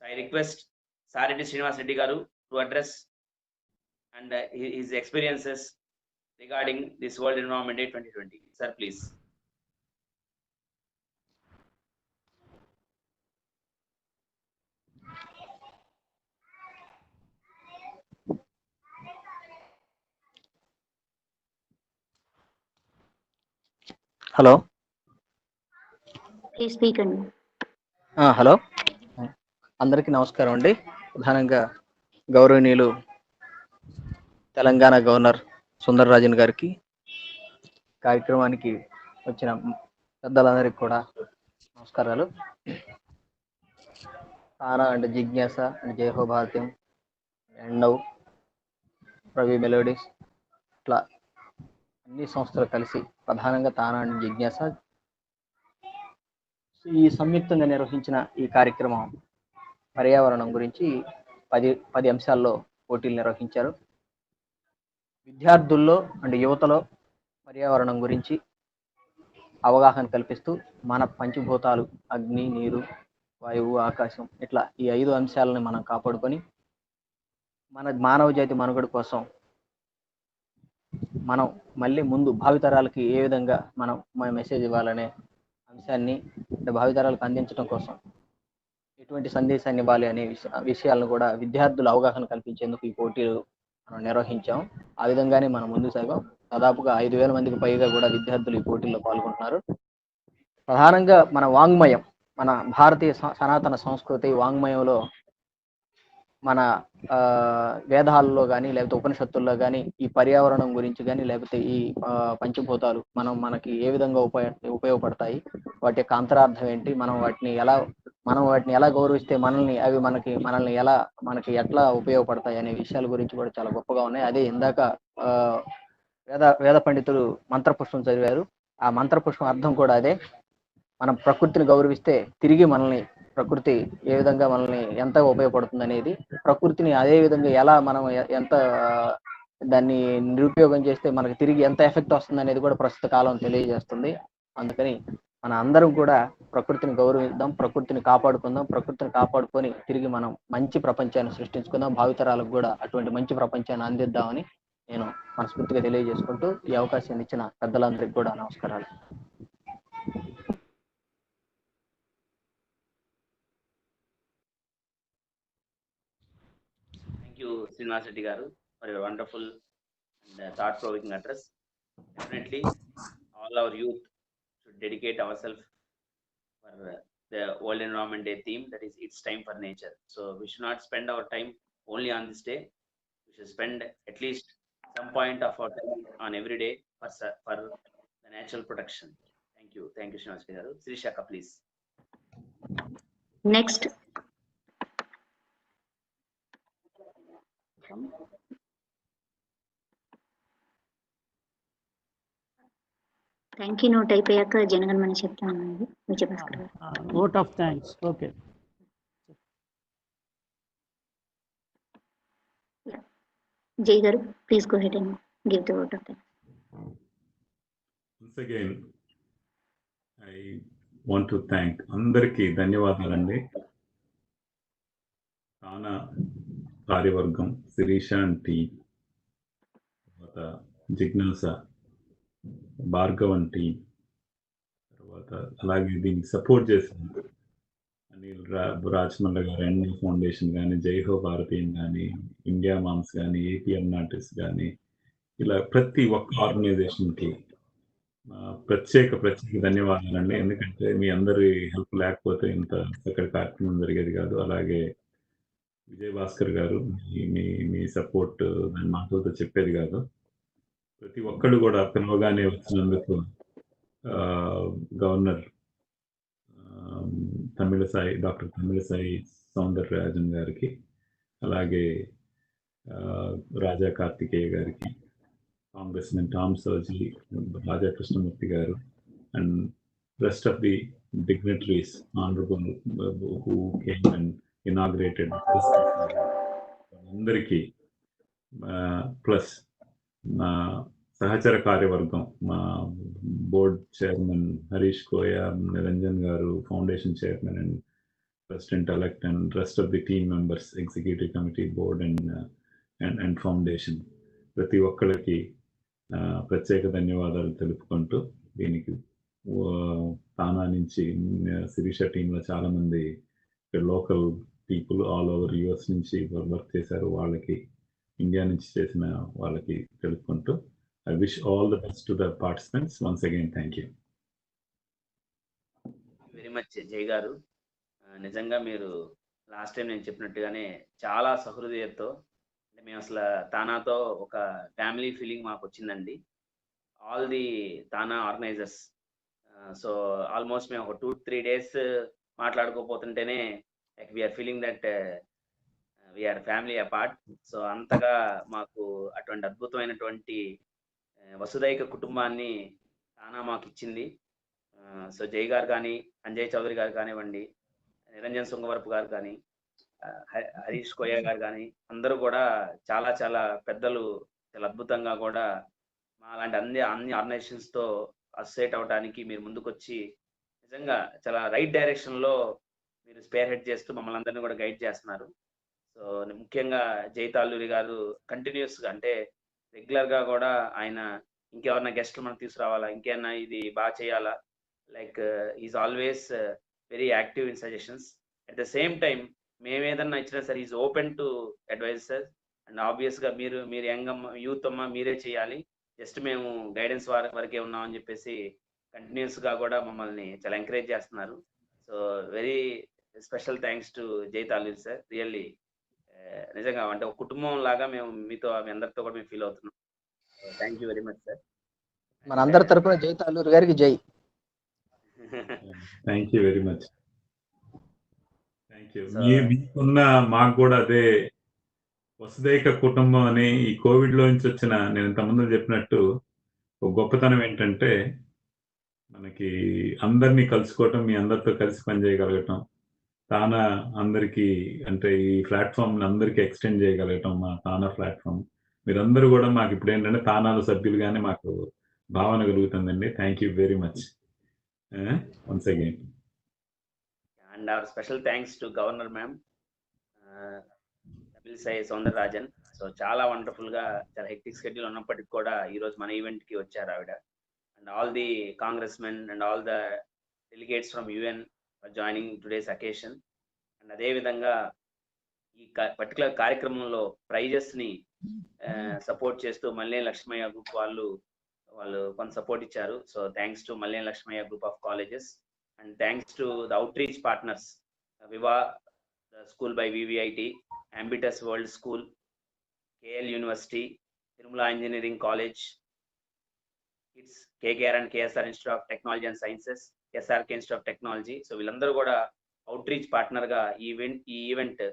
So I request Sareddy Srinivas Reddy Garu to address and his experiences regarding this World Environment Day 2020. Sir, please. Hello please speak అండి. Hello అందరికీ నమస్కారం అండి. ప్రధానంగా గౌరవనీయులు Telangana governor Sundararajan గారికి, కార్యక్రమానికి వచ్చిన పెద్దలందరికీ కూడా నమస్కారాలు. TANA and Jignasa and Jayaho Bharatyam and now Ravi melodies ఇట్లా అన్ని సంస్థలు కలిసి ప్రధానంగా తానా అండ్ జిజ్ఞాస ఈ సంయుక్తంగా నిర్వహించిన ఈ కార్యక్రమం పర్యావరణం గురించి 10 అంశాల్లో పోటీలు నిర్వహించారు. విద్యార్థుల్లో అండ్ యువతలో పర్యావరణం గురించి అవగాహన కల్పిస్తూ మన పంచభూతాలు అగ్ని, నీరు, వాయువు, ఆకాశం ఇట్లా ఈ 5 అంశాలను మనం కాపాడుకొని మన మానవ జాతి మనుగడ కోసం మనం మళ్ళీ ముందు భావితరాలకి ఏ విధంగా మనం మెసేజ్ ఇవ్వాలనే అంశాన్ని భావితరాలకు అందించడం కోసం ఎటువంటి సందేశాన్ని ఇవ్వాలి అనే విషయాలను కూడా విద్యార్థులు అవగాహన కల్పించేందుకు ఈ పోటీలు మనం నిర్వహించాం. ఆ విధంగానే మనం ముందుకు సాగాం. దాదాపుగా 5,000 మందికి పైగా కూడా విద్యార్థులు ఈ పోటీల్లో పాల్గొంటున్నారు. ప్రధానంగా మన వాంగ్మయం, మన భారతీయ సనాతన సంస్కృతి వాంగ్మయంలో మన వేదాల్లో కానీ లేకపోతే ఉపనిషత్తుల్లో కానీ ఈ పర్యావరణం గురించి కానీ లేకపోతే ఈ పంచభూతాలు మనకి ఏ విధంగా ఉపయోగపడతాయి, వాటి యొక్క అంతరార్థం ఏంటి, మనం వాటిని ఎలా గౌరవిస్తే మనకి ఎట్లా ఉపయోగపడతాయి అనే విషయాల గురించి కూడా చాలా గొప్పగా ఉన్నాయి. అదే ఇందాక వేద పండితులు మంత్రపుష్పం చదివారు. ఆ మంత్రపుష్పం అర్థం కూడా అదే. మనం ప్రకృతిని గౌరవిస్తే తిరిగి ప్రకృతి ఏ విధంగా మనల్ని ఎంత ఉపయోగపడుతుంది అనేది, ప్రకృతిని అదే విధంగా ఎలా మనం ఎంత దాన్ని నిరుపయోగం చేస్తే మనకి తిరిగి ఎంత ఎఫెక్ట్ వస్తుంది అనేది కూడా ప్రస్తుత కాలం తెలియజేస్తుంది. అందుకని మన అందరం కూడా ప్రకృతిని గౌరవిద్దాం, ప్రకృతిని కాపాడుకుందాం, ప్రకృతిని కాపాడుకొని తిరిగి మనం మంచి ప్రపంచాన్ని సృష్టించుకుందాం, భావితరాలకు కూడా అటువంటి మంచి ప్రపంచాన్ని అందిద్దామని నేను మనస్ఫూర్తిగా తెలియజేసుకుంటూ ఈ అవకాశాన్ని ఇచ్చిన పెద్దలందరికీ కూడా నమస్కారాలు. Thank you, Srinivas Reddy Garu, for your wonderful and thought-provoking address. Definitely, all our youth should dedicate ourselves for the World Environment Day theme, that is, it's time for nature. So we should not spend our time only on this day. We should spend at least some point of our time on every day for the natural protection. Thank you, Srinivas Reddy Garu. Srishaka, please. Next. Thank you note అయిపోయాక జనగణమని చెప్తాను విజయభాస్కర్ గారు. Vote of thanks. Okay, జై గారు, please go head and give the vote of thanks. Once again, I want to thank అందరికీ ధన్యవాదాలండి. తానా కార్యవర్గం, Sirisha and team, తర్వాత జిజ్ఞాస, Bhargavan team, తర్వాత అలాగే దీనికి సపోర్ట్ చేసిన అనిల్ రాజమల్ల గారు, ఎన్ఎల్ ఫౌండేషన్ కానీ, జైహో భారతీయం కానీ, ఇండియా మామ్స్ కానీ, ఏపీఎం నాటిస్ కానీ, ఇలా ప్రతి ఒక్క ఆర్గనైజేషన్కి ప్రత్యేక ధన్యవాదాలండి. ఎందుకంటే మీ అందరి హెల్ప్ లేకపోతే ఇంత చక్కటి కార్యక్రమం జరిగేది కాదు. అలాగే విజయభాస్కర్ గారు, మీ సపోర్ట్ దాన్ని మాతో చెప్పేది కాదు. ప్రతి ఒక్కళ్ళు కూడా పిలవగానే వచ్చినందుకు గవర్నర్ డాక్టర్ తమిళసాయి సౌందరరాజన్ గారికి, అలాగే రాజా కార్తికేయ గారికి, కాంగ్రెస్మెన్ టామ్ సోజీ, రాజా కృష్ణమూర్తి గారు, and rest of the dignitaries honourable who came and inaugurated అందరికీ, ప్లస్ నా సహచర కార్యవర్గం, మా బోర్డ్ చైర్మన్ హరీష్ కోయ, నిరంజన్ గారు, foundation chairman and president elect, and rest of the team members, executive committee, board and foundation, ప్రతి ఒక్కరికి ప్రత్యేక ధన్యవాదాలు తెలుపుకుంటూ, దీనికి తానా నుంచి శిరీష టీంలో చాలామంది local people all over US నుంచి వర్క్ చేశారు, వాళ్ళకి, ఇండియా నుంచి చేసిన వాళ్ళకి తెలుపుకుంటూ, I wish all the best to the participants. Once again thank you very much జై గారు. నిజంగా మీరు లాస్ట్ టైం నేను చెప్పినట్టుగానే చాలా సహృదయతో, అంటే మేము అసలు తానాతో ఒక ఫ్యామిలీ ఫీలింగ్ మాకు వచ్చిందండి. All the TANA organisers, so almost మేము ఒక 2-3 days మాట్లాడుకోపోతుంటేనే like we are feeling that we are family apart. So అంతగా మాకు అటువంటి అద్భుతమైనటువంటి వసుదైక కుటుంబాన్ని తానా మాకు ఇచ్చింది. సో జై గారు కానీ, అంజయ్ చౌదరి గారు కానివ్వండి, నిరంజన్ సుంగవరపు గారు కానీ, హరీష్ కోయ గారు కానీ, అందరూ కూడా చాలా చాలా పెద్దలు, చాలా అద్భుతంగా కూడా మా అలాంటి అన్ని ఆర్గనైజేషన్స్తో అసోసియేట్ అవ్వడానికి మీరు ముందుకొచ్చి నిజంగా చాలా రైట్ డైరెక్షన్లో మీరు స్పేర్ హెడ్ చేస్తూ మమ్మల్ని అందరినీ కూడా గైడ్ చేస్తున్నారు. సో ముఖ్యంగా జైతాల్లూరి గారు కంటిన్యూస్గా, అంటే రెగ్యులర్గా కూడా ఆయన ఇంకెవరన్నా గెస్ట్లు మనం తీసుకురావాలా, ఇంకేమన్నా ఇది బాగా చేయాలా, like is always very active in suggestions. At the same time మేము ఏదన్నా ఇచ్చినా సరే is open to advises. And ఆబ్వియస్గా మీరు యంగ్ అమ్మ, యూత్ అమ్మ, మీరే చేయాలి, జస్ట్ మేము గైడెన్స్ వరకే ఉన్నామని చెప్పేసి కంటిన్యూస్గా కూడా మమ్మల్ని చాలా ఎంకరేజ్ చేస్తున్నారు. So very special thanks to Jaitalluri sir. Really నిజంగా అంటే ఒక కుటుంబం లాగా మేము మీతో, మీ అందరితో కూడా మేము ఫీల్ అవుతున్నాం. Thank you very much sir. మన అందరి తరపున జైతాల్లూరి గారికి జై. Thank you very much. Thank you. మీకున్న మాకు కూడా అదే వసుదైక కుటుంబం అని, ఈ కోవిడ్ లోంచి వచ్చిన, నేను ఇంతకుముందు చెప్పినట్టు ఒక గొప్పతనం ఏంటంటే మనకి అందరినీ కలుసుకోవటం, మీ అందరితో కలిసి పనిచేయగలగటం, తానా అందరికీ, అంటే ఈ ప్లాట్ఫామ్ అందరికీ ఎక్స్టెండ్ చేయగలగటం, మా తానా ప్లాట్ఫామ్. మీరందరూ కూడా మాకు ఇప్పుడు ఏంటంటే తానాల సభ్యులుగానే మాకు భావన కలుగుతుందండి. Thank you very much once again. And our special thanks to governor ma'am Tamilisai Soundararajan. So చాలా వండర్ఫుల్గా, చాలా హెక్టిక్ షెడ్యూల్ ఉన్నప్పటికీ కూడా ఈరోజు మన ఈవెంట్కి వచ్చారు ఆవిడ. And all the congressmen and all the delegates from UN for joining today's occasion. And అదేవిధంగా ఈ పర్టికులర్ కార్యక్రమంలో ప్రైజెస్ని సపోర్ట్ చేస్తూ మల్లేని లక్ష్మయ్య గ్రూప్ వాళ్ళు కొంత సపోర్ట్ ఇచ్చారు. So thanks to Malleni Lakshmaiah group of colleges, and thanks to the outreach partners, Viva school by VVIT, Ambitus world school, KL university, Tirumala engineering college, kids, KKR and KSR institute of technology and sciences, SRK institute of technology. So వీళ్ళందరూ కూడా outreach పార్ట్నర్గా ఈ event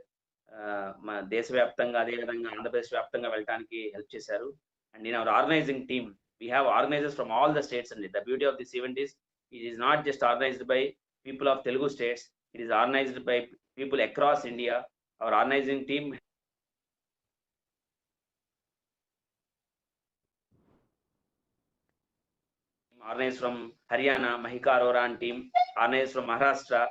మన దేశవ్యాప్తంగా, అదేవిధంగా ఆంధ్రప్రదేశ్ వ్యాప్తంగా వెళ్ళడానికి help చేశారు. And in our organizing team we have organizers from all the states, and the beauty of this event is it is not just organized by people of Telugu states, it is organized by people across India. Our organizing team organized from Haryana, Mahika Arora and team, organized from Maharashtra,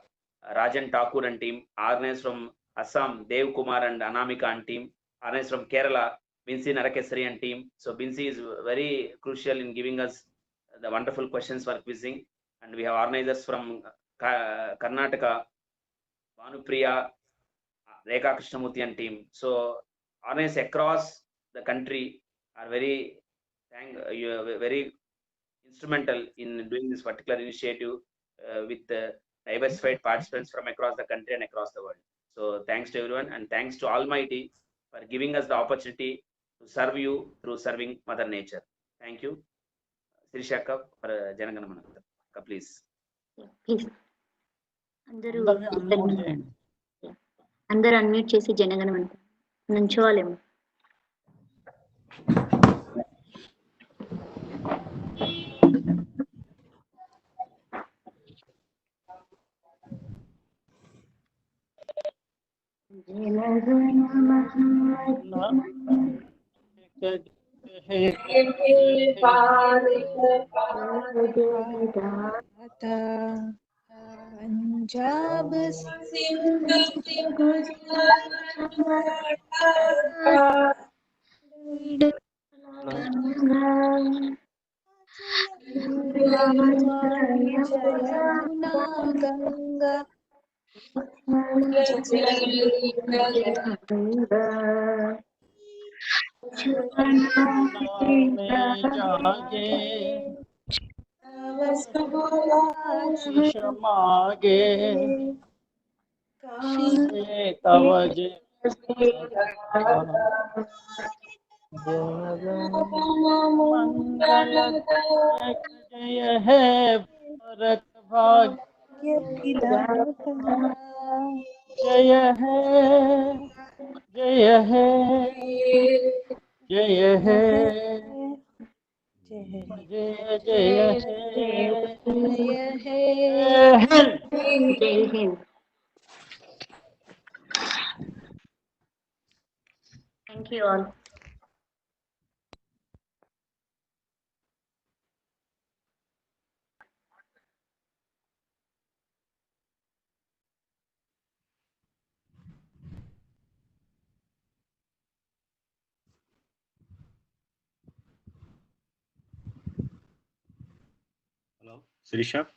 Rajan Thakur and team, organized from Assam, Dev Kumar and Anamika and team, organized from Kerala, Binsi Narakesari and team. So Binsi is very crucial in giving us the wonderful questions for quizzing. And we have organizers from Karnataka, Vanupriya, Rekha Krishnamurthy and team. So organizers across the country are very instrumental in doing this particular initiative with diversified participants from across the country and across the world. So thanks to everyone, and thanks to Almighty for giving us the opportunity to serve you through serving Mother Nature. Thank you. Sirisha Akka for Janagana Mana. Akka, please. Please. అందరూ unmute చేసి జనగణ మన నుంచోవాలేమో. पंजाब यमुना गंगा में जागे आशीष मागे तव मंगल जय है भरत भाग्य जय है जय है जय है जय जय है Jai Hind. Thank you all. Hello, Sirisha.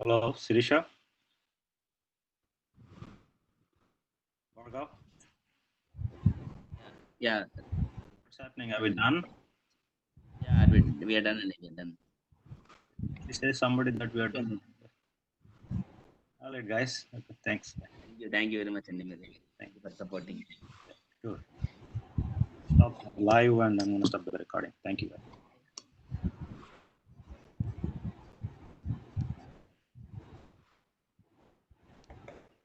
Hello, Sirisha. Bhargav. Yeah, What's happening? Are we done? yeah, we are done and we are done. Please say somebody that we are done. All right, guys. Okay, thanks. Thank you very much, Andy. Thank you for supporting. Sure. Stop live and I'm going to stop the recording. Thank you, guys.